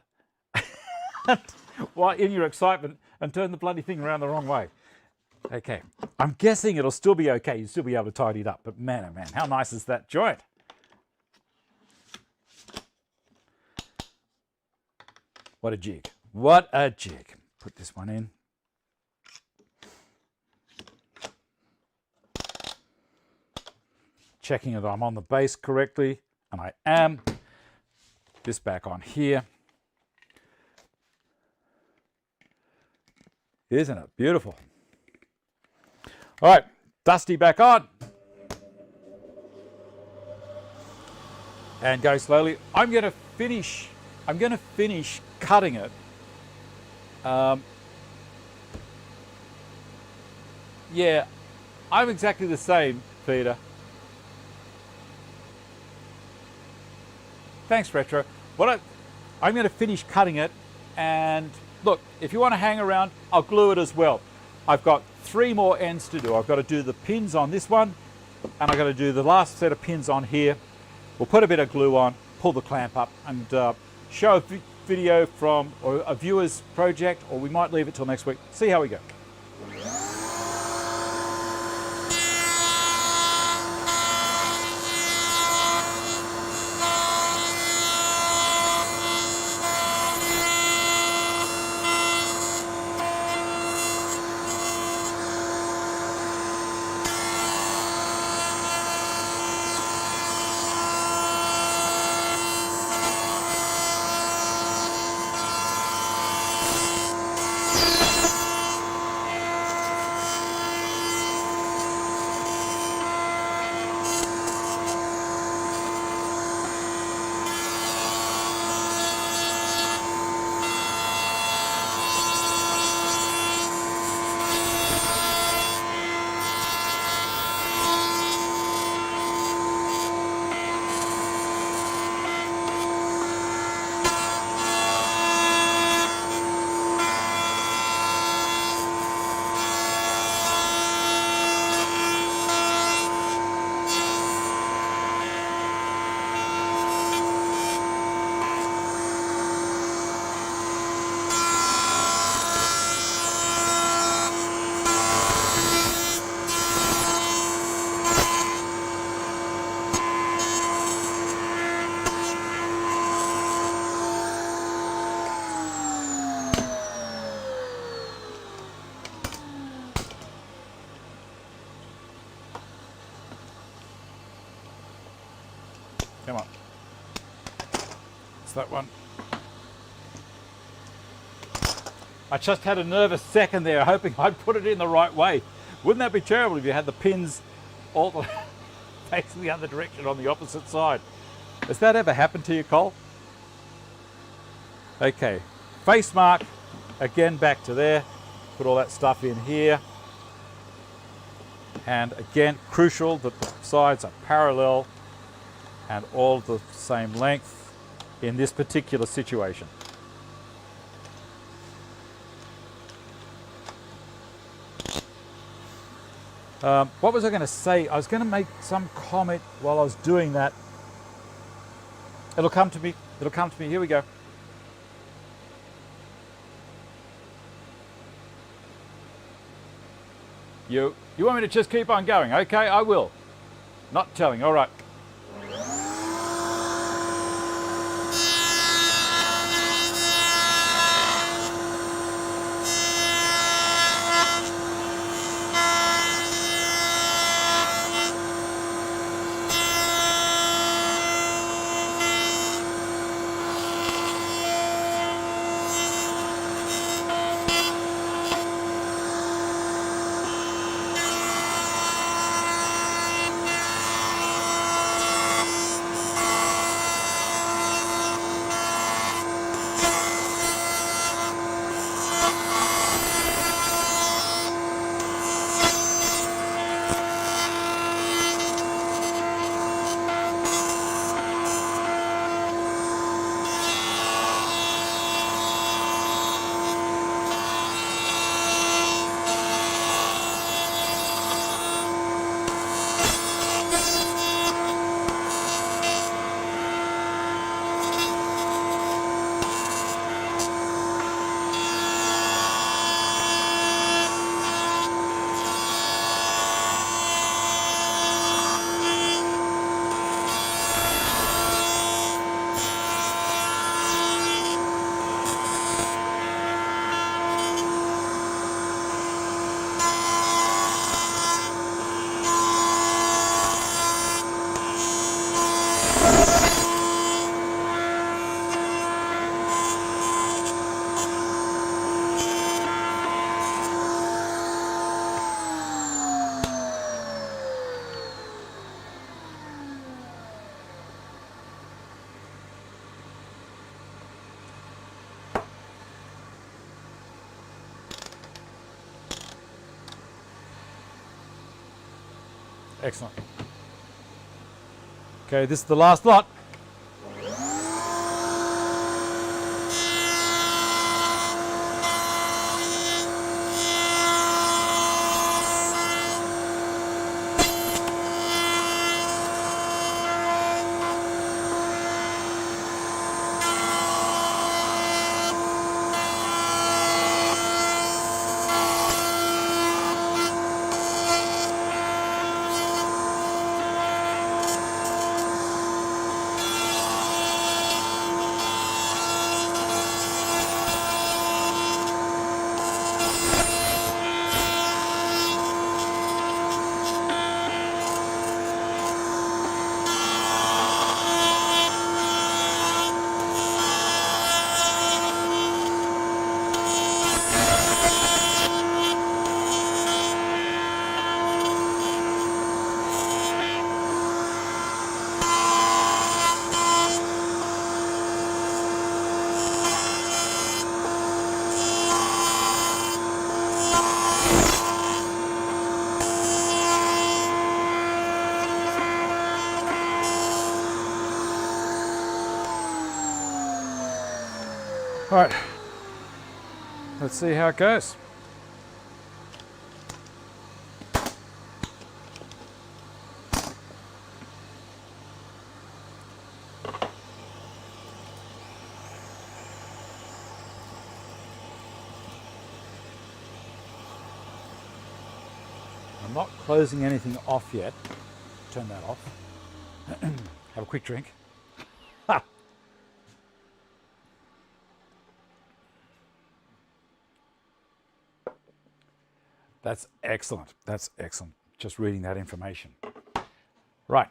while in your excitement and turn the bloody thing around the wrong way. Okay, I'm guessing it'll still be okay. You'll still be able to tidy it up, but man, oh man, how nice is that joint? What a jig, what a jig. Put this one in. Checking that I'm on the base correctly, and I am. This back on here. Isn't it beautiful? All right, Dusty back on. and go slowly. I'm going to finish cutting it. Yeah, I'm exactly the same, Peter. Thanks, Retro. I'm going to finish cutting it, and look, if you want to hang around, I'll glue it as well. I've got 3 more ends to do. I've got to do the pins on this one, and I've got to do the last set of pins on here. We'll put a bit of glue on, pull the clamp up, and show a video from a viewer's project, or we might leave it till next week. See how we go. Come on. It's that one. I just had a nervous second there, hoping I'd put it in the right way. Wouldn't that be terrible if you had the pins all facing the other direction on the opposite side? Has that ever happened to you, Cole? Okay, face mark, again back to there. Put all that stuff in here. And again, crucial that the sides are parallel and all the same length in this particular situation. What was I going to say? I was going to make some comment while I was doing that. It'll come to me. It'll come to me. Here we go. You want me to just keep on going? Okay, I will. Not telling. All right. Excellent. Okay, this is the last lot. All right, let's see how it goes. I'm not closing anything off yet. Turn that off. Have a quick drink. That's excellent. That's excellent. Just reading that information. Right.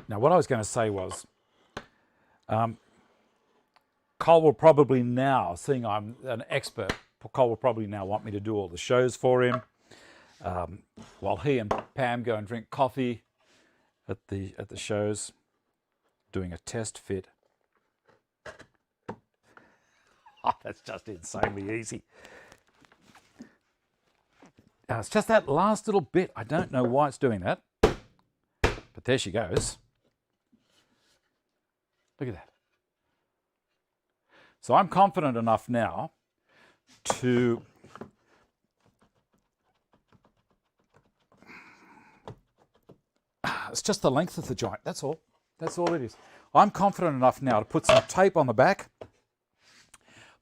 Now, what I was going to say was, Cole will probably now, seeing I'm an expert, Cole will probably now want me to do all the shows for him, while he and Pam go and drink coffee at the shows, doing a test fit. Oh, that's just insanely easy. It's just that last little bit. I don't know why it's doing that, but there she goes. Look at that. So I'm confident enough now to it's just the length of the joint. That's all. That's all it is. I'm confident enough now to put some tape on the back,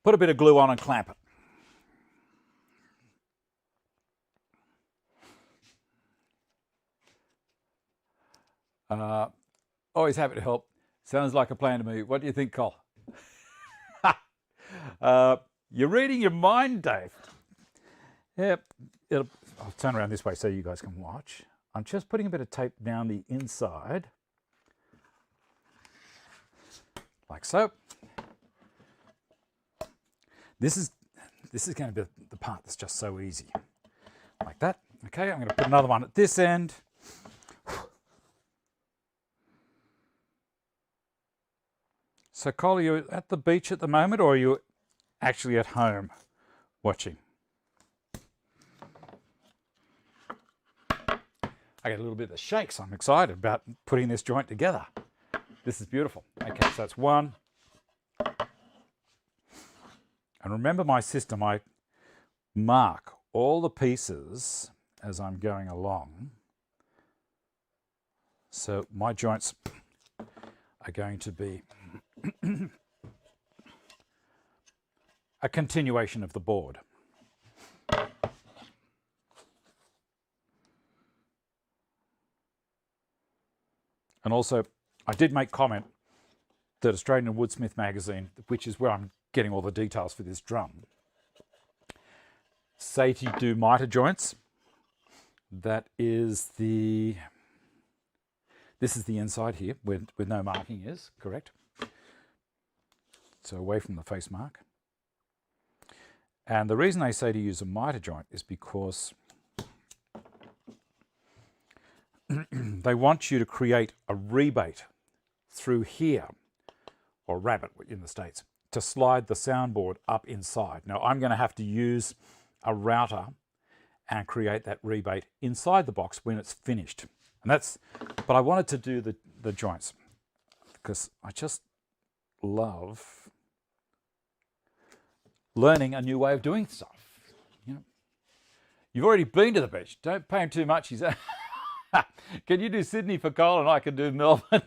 put a bit of glue on and clamp it. Always happy to help. Sounds like a plan to me. What do you think, Cole? You're reading your mind, Dave. Yep. I'll turn around this way so you guys can watch. I'm just putting a bit of tape down the inside, like so. This is going to be the part that's just so easy, like that. Okay, I'm going to put another one at this end. So, Cole, are you at the beach at the moment, or are you actually at home watching? I get a little bit of the shakes. I'm excited about putting this joint together. This is beautiful. Okay, so that's one. And remember my system, I mark all the pieces as I'm going along. So my joints are going to be a continuation of the board. And also, I did make comment that Australian Woodsmith magazine, which is where I'm getting all the details for this drum, say to do mitre joints. That is this is the inside here, where no marking is, correct? So away from the face mark. And the reason they say to use a mitre joint is because they want you to create a rebate through here, or rabbit in the States, to slide the soundboard up inside. Now I'm going to have to use a router and create that rebate inside the box when it's finished. And that's, but I wanted to do the joints because I just love learning a new way of doing stuff. You know, you've already been to the beach. Don't pay him too much. He's can you do Sydney for Cole and I can do Melbourne?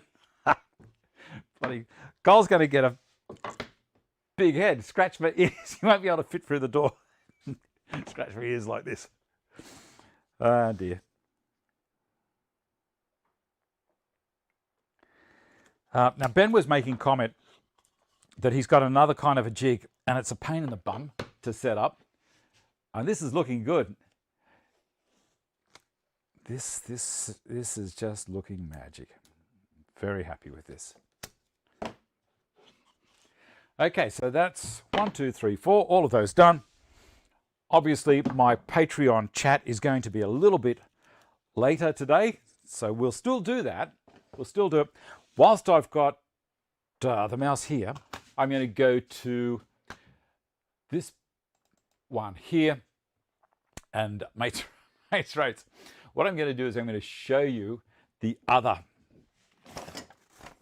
Bloody Cole's going to get a big head. Scratch my ears. He won't be able to fit through the door. Scratch my ears like this. Oh dear. Now Ben was making comment that he's got another kind of a jig and it's a pain in the bum to set up. And this is looking good. This is just looking magic. Very happy with this. Okay, so that's 1, 2, 3, 4, all of those done. Obviously, my Patreon chat is going to be a little bit later today, so we'll still do that. We'll still do it. Whilst I've got the mouse here, I'm going to go to this one here and mates rates. What I'm going to do is I'm going to show you the other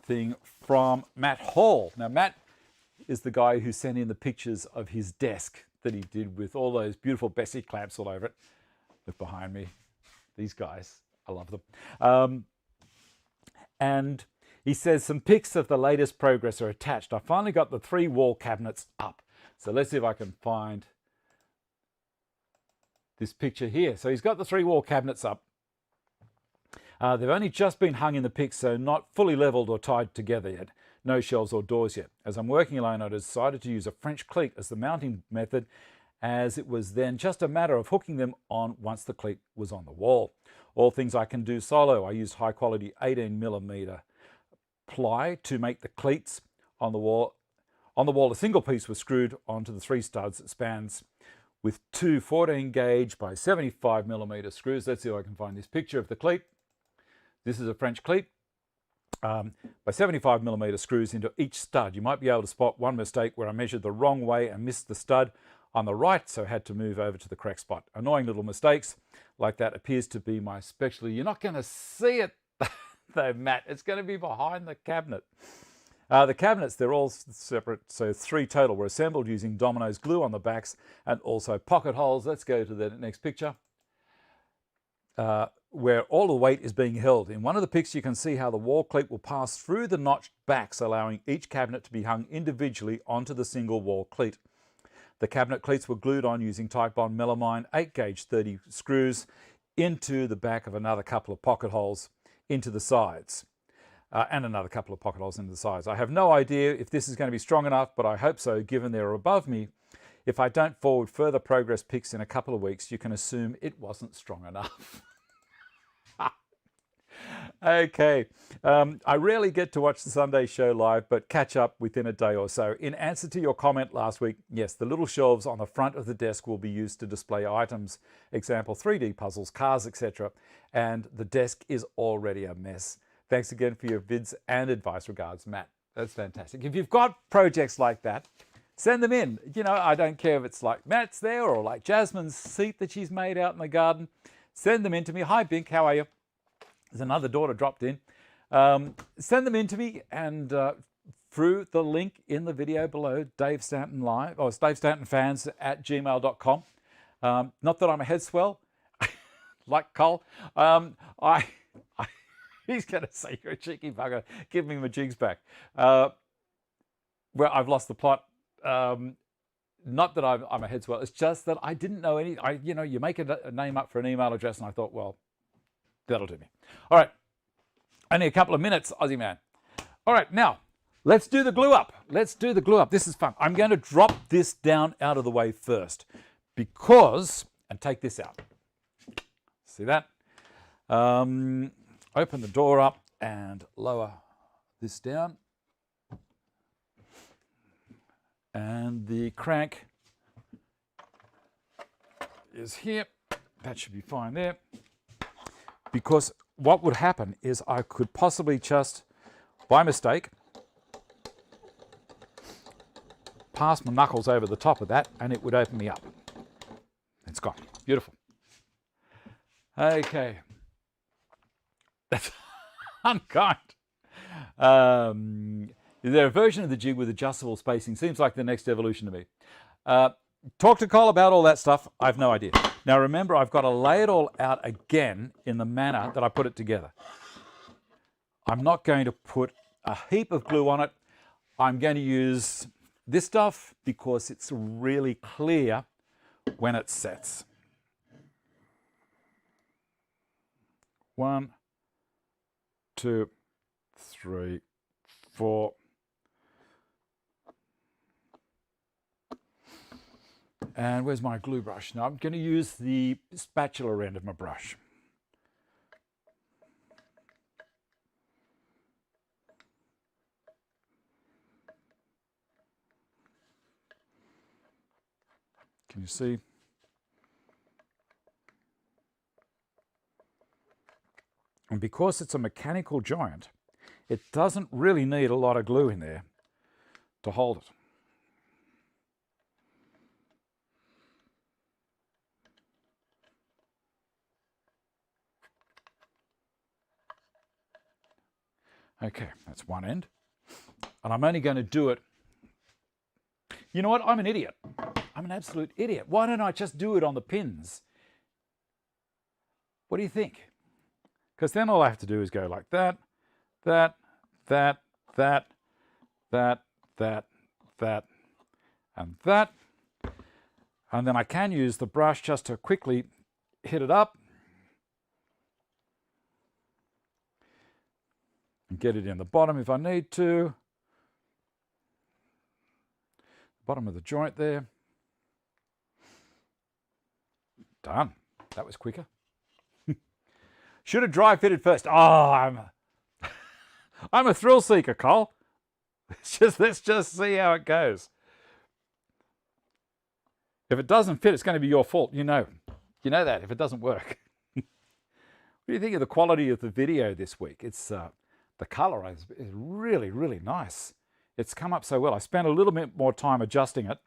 thing from Matt Hall. Now, Matt is the guy who sent in the pictures of his desk that he did with all those beautiful Bessie clamps all over it. Look behind me. These guys, I love them. And he says some pics of the latest progress are attached. I finally got the 3 wall cabinets up. So let's see if I can find this picture here. So he's got the 3 wall cabinets up. They've only just been hung in the pics, so not fully leveled or tied together yet. No shelves or doors yet. As I'm working alone, I decided to use a French cleat as the mounting method, as it was then just a matter of hooking them on once the cleat was on the wall. All things I can do solo. I used high quality 18mm ply to make the cleats on the wall. On the wall, a single piece was screwed onto the 3 studs that spans with 2 14 gauge by 75mm screws. Let's see if I can find this picture of the cleat. This is a French cleat. By 75mm screws into each stud. You might be able to spot one mistake where I measured the wrong way and missed the stud on the right, so had to move over to the correct spot. Annoying little mistakes like that appears to be my specialty. You're not going to see it though, Matt. It's going to be behind the cabinet. The cabinets, they're all separate, so 3 total, were assembled using Domino's glue on the backs and also pocket holes. Let's go to the next picture. Where all the weight is being held. In one of the pics, you can see how the wall cleat will pass through the notched backs, allowing each cabinet to be hung individually onto the single wall cleat. The cabinet cleats were glued on using Titebond melamine 8 gauge 30 screws into the back of another couple of pocket holes into the sides. And another couple of pocket holes into the sides. I have no idea if this is going to be strong enough, but I hope so, given they're above me. If I don't forward further progress pics in a couple of weeks, you can assume it wasn't strong enough. Okay, I rarely get to watch the Sunday show live, but catch up within a day or so. In answer to your comment last week, yes, the little shelves on the front of the desk will be used to display items, example 3D puzzles, cars, etc. And the desk is already a mess. Thanks again for your vids and advice. Regards, Matt. That's fantastic. If you've got projects like that, send them in. You know, I don't care if it's like Matt's there or like Jasmine's seat that she's made out in the garden. Send them in to me. Hi, Bink, how are you? There's another daughter dropped in. Send them in to me and through the link in the video below, Dave Stanton Live, or Dave Stanton Fans at gmail.com. Not that I'm a head swell, like Cole. He's going to say you're a cheeky bugger. Give me my jigs back. Well, I've lost the plot. Not that I'm a head swell. It's just that I didn't know any. You know, you make a name up for an email address, and I thought, well, that'll do me. All right. Only a couple of minutes, Aussie man. All right, now, let's do the glue up. Let's do the glue up. This is fun. I'm going to drop this down out of the way first because, and take this out. See that? Open the door up and lower this down. And the crank is here. That should be fine there. Because what would happen is I could possibly just, by mistake, pass my knuckles over the top of that and it would open me up. It's gone. Beautiful. Okay. That's unkind. Is there a version of the jig with adjustable spacing? Seems like the next evolution to me. Talk to Cole about all that stuff. I have no idea. Now remember, I've got to lay it all out again in the manner that I put it together. I'm not going to put a heap of glue on it. I'm going to use this stuff because it's really clear when it sets. 1, 2, 3, 4. And where's my glue brush? Now I'm going to use the spatula end of my brush. Can you see? And because it's a mechanical joint, it doesn't really need a lot of glue in there to hold it. Okay, that's one end. And I'm only going to do it. You know what? I'm an idiot. I'm an absolute idiot. Why don't I just do it on the pins? What do you think? Because then all I have to do is go like that, that, that, that, that, that, that, and that. And then I can use the brush just to quickly hit it up and get it in the bottom if I need to. Bottom of the joint there. Done. That was quicker. Should have dry fitted first. Oh, I'm a thrill seeker, Cole. Let's just see how it goes. If it doesn't fit, it's going to be your fault. You know that if it doesn't work. What do you think of the quality of the video this week? It's the color is really, really nice. It's come up so well. I spent a little bit more time adjusting it.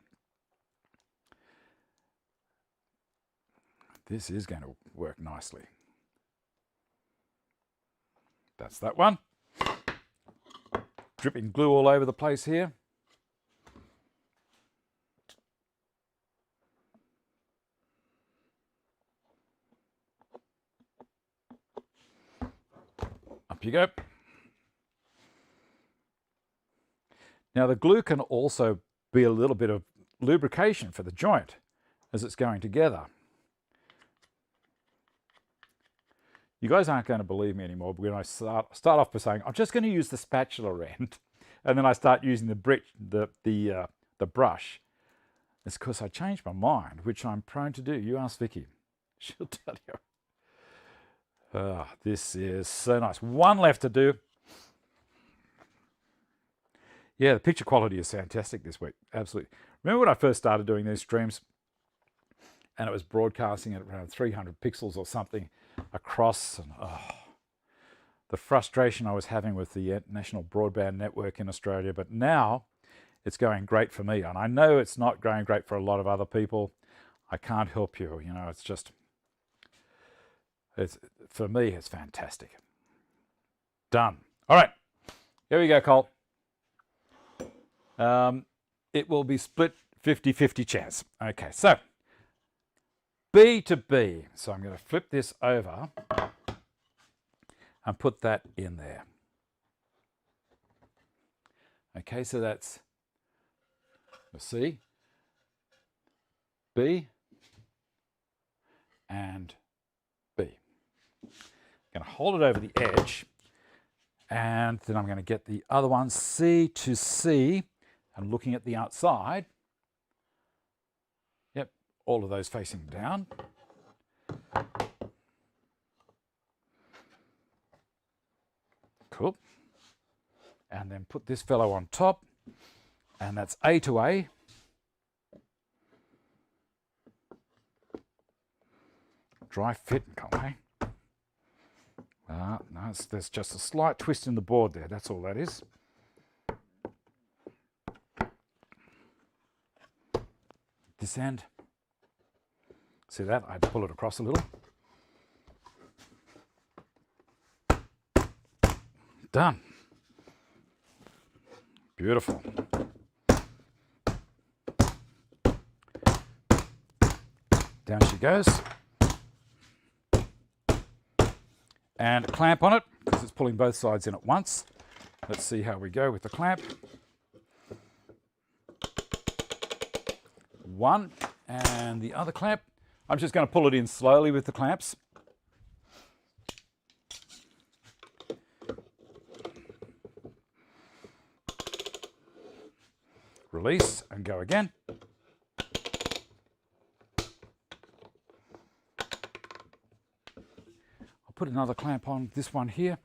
This is going to work nicely. That's that one. Dripping glue all over the place here. Up you go. Now the glue can also be a little bit of lubrication for the joint as it's going together. You guys aren't going to believe me anymore when I start off by saying I'm just going to use the spatula end, and then I start using the brush. It's because I changed my mind, which I'm prone to do. You ask Vicky, she'll tell you. This is so nice. One left to do. Yeah, the picture quality is fantastic this week. Absolutely. Remember when I first started doing these streams and it was broadcasting at around 300 pixels or something across, and the frustration I was having with the national broadband network in Australia. But now it's going great for me, and I know it's not going great for a lot of other people. I can't help you. You know, for me, it's fantastic. Done. All right, here we go, Cole. It will be split 50-50 chance. Okay, so B to B. So I'm going to flip this over and put that in there. Okay, so that's, let's see, B and B. I'm going to hold it over the edge, and then I'm going to get the other one, C to C, and looking at the outside. Yep, all of those facing down. Cool. And then put this fellow on top, and that's A to A. Dry fit and come, hey? No, there's just a slight twist in the board there. That's all that is. This end. See that? I had to pull it across a little. done. Beautiful. Down she goes. And a clamp on it, because it's pulling both sides in at once. Let's see how we go with the clamp. One, and the other clamp. I'm just going to pull it in slowly with the clamps. Release and go again. I'll put another clamp on this one here.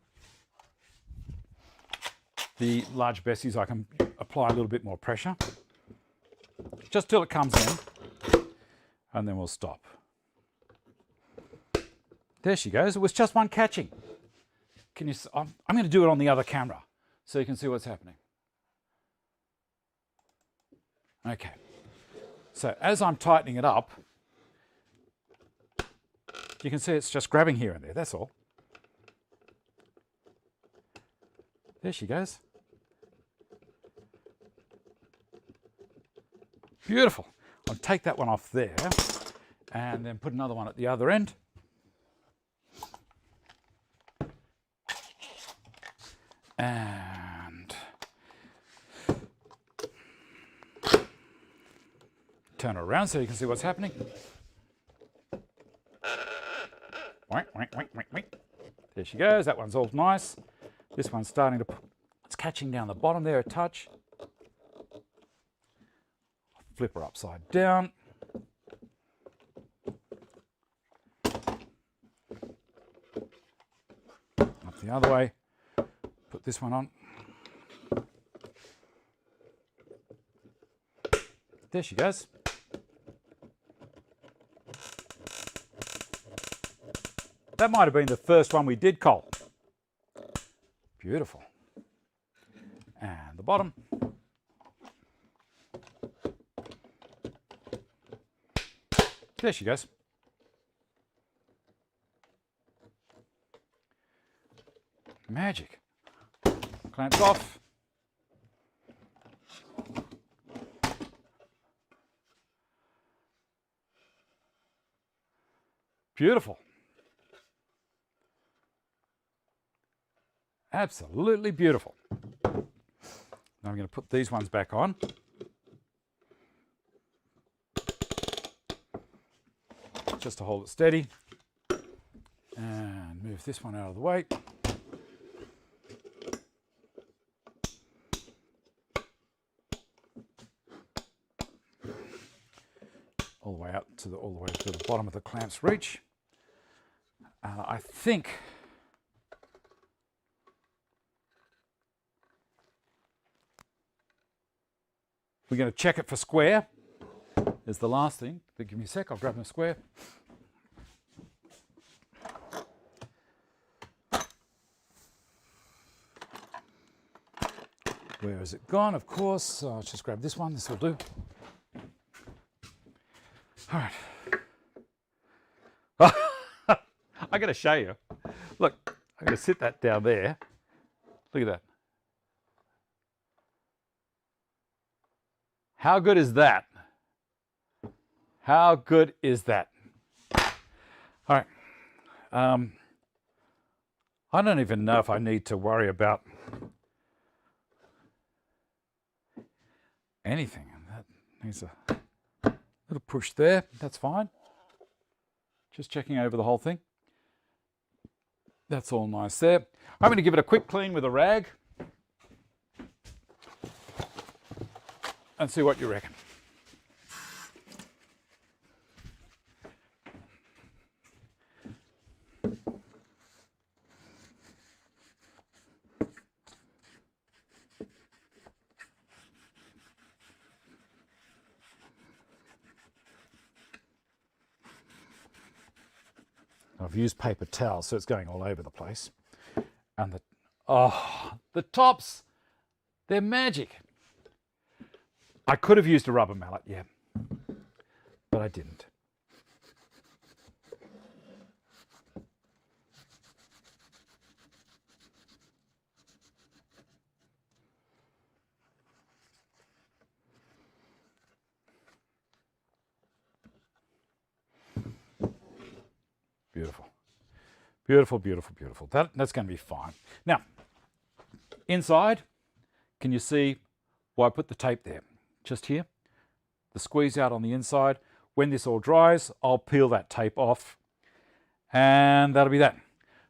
The large Bessies, I can apply a little bit more pressure, just till it comes in, and then we'll stop. There she goes. It was just one catching. Can you? I'm going to do it on the other camera so you can see what's happening. Okay. So as I'm tightening it up, you can see it's just grabbing here and there. That's all. There she goes. Beautiful. I'll take that one off there and then put another one at the other end. And turn it around so you can see what's happening. There she goes. That one's all nice. This one's starting to, it's catching down the bottom there a touch. Flip her upside down. Up the other way. Put this one on. There she goes. That might have been the first one we did, Cole. Beautiful. And the bottom. There she goes. Magic. Clamps off. Beautiful. Absolutely beautiful. Now I'm going to put these ones back on. Just to hold it steady. And move this one out of the way. All the way up to all the way to the bottom of the clamp's reach. I think we're going to check it for square. Is the last thing. Give me a sec, I'll grab my square. Where has it gone? Of course, I'll just grab this one. This will do. All right. I'm going to show you. Look, I'm going to sit that down there. Look at that. How good is that? How good is that? All right. I don't even know if I need to worry about anything. That needs a little push there. That's fine. Just checking over the whole thing. That's all nice there. I'm going to give it a quick clean with a rag and see what you reckon. I've used paper towels, so it's going all over the place. And the tops, they're magic. I could have used a rubber mallet, yeah, but I didn't. Beautiful. Beautiful, beautiful, beautiful. That's going to be fine. Now, inside, can you see why I put the tape there? Just here, the squeeze out on the inside. When this all dries, I'll peel that tape off, and that'll be that.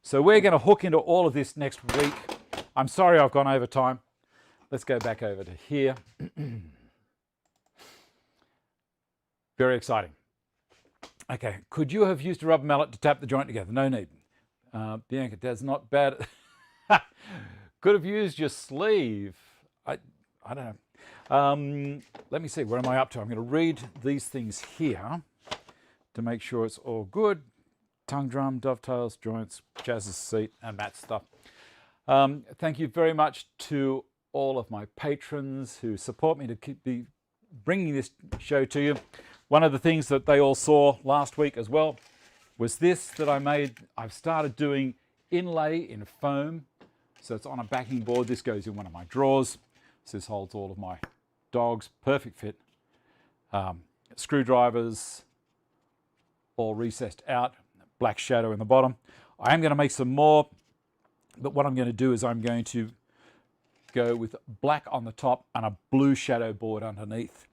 So we're going to hook into all of this next week. I'm sorry I've gone over time. Let's go back over to here. Very exciting. Okay, could you have used a rubber mallet to tap the joint together? No need. Bianca, that's not bad. Could have used your sleeve. I don't know. Let me see, where am I up to? I'm going to read these things here to make sure it's all good. Tongue drum, dovetails, joints, Jazz's seat, and that stuff. Thank you very much to all of my patrons who support me to keep bringing this show to you. One of the things that they all saw last week as well was this that I made. I've started doing inlay in foam. So it's on a backing board. This goes in one of my drawers. So this holds all of my dogs, perfect fit. Screwdrivers, all recessed out, black shadow in the bottom. I am going to make some more, but what I'm going to do is I'm going to go with black on the top and a blue shadow board underneath.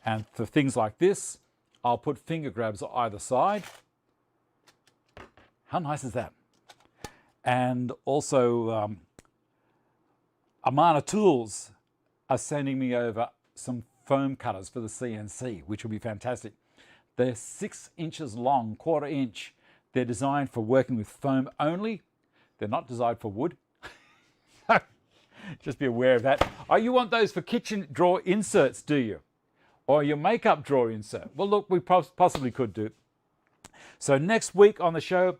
And for things like this, I'll put finger grabs on either side. How nice is that? And also, Amana Tools are sending me over some foam cutters for the CNC, which will be fantastic. They're 6 inches long, 1/4 inch. They're designed for working with foam only. They're not designed for wood. Just be aware of that. Oh, you want those for kitchen drawer inserts, do you? Or your makeup drawer insert? Well, look, we possibly could do. So next week on the show,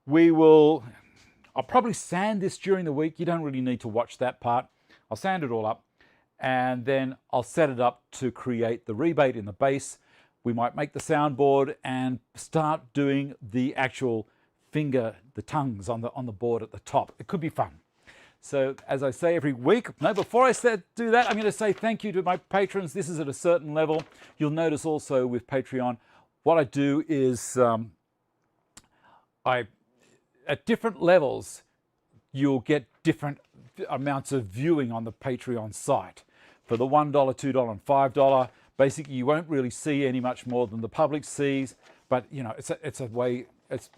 I'll probably sand this during the week. You don't really need to watch that part. I'll sand it all up, and then I'll set it up to create the rebate in the base. We might make the soundboard and start doing the actual finger, the tongues on the board at the top. It could be fun. So as I say every week, before I do that, I'm going to say thank you to my patrons. This is at a certain level. You'll notice also with Patreon, what I do is at different levels, you'll get different amounts of viewing on the Patreon site. For the $1, $2, and $5, basically you won't really see any much more than the public sees, but you know, it's a way, it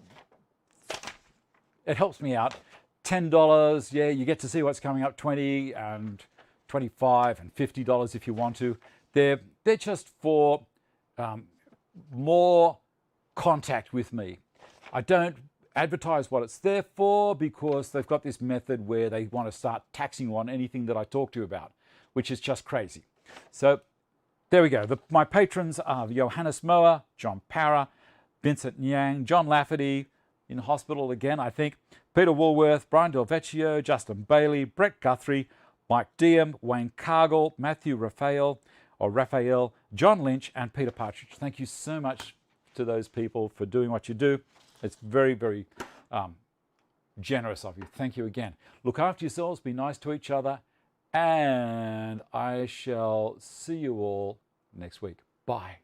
helps me out. $10, yeah, you get to see what's coming up, 20 and 25 and $50 if you want to. They're just for more contact with me. I don't advertise what it's there for because they've got this method where they want to start taxing you on anything that I talk to you about, which is just crazy. So there we go. My patrons are Johannes Mohr, John Parra, Vincent Ngian, John Lafferty, in hospital again, I think, Peter Woolworth, Brian Vecchio, Justin Bailey, Brett Guthrie, Mike Deam, Wayne Cargill, Matthew Raphael, John Lynch, and Peter Partridge. Thank you so much to those people for doing what you do. It's very, very generous of you. Thank you again. Look after yourselves, be nice to each other, and I shall see you all next week. Bye.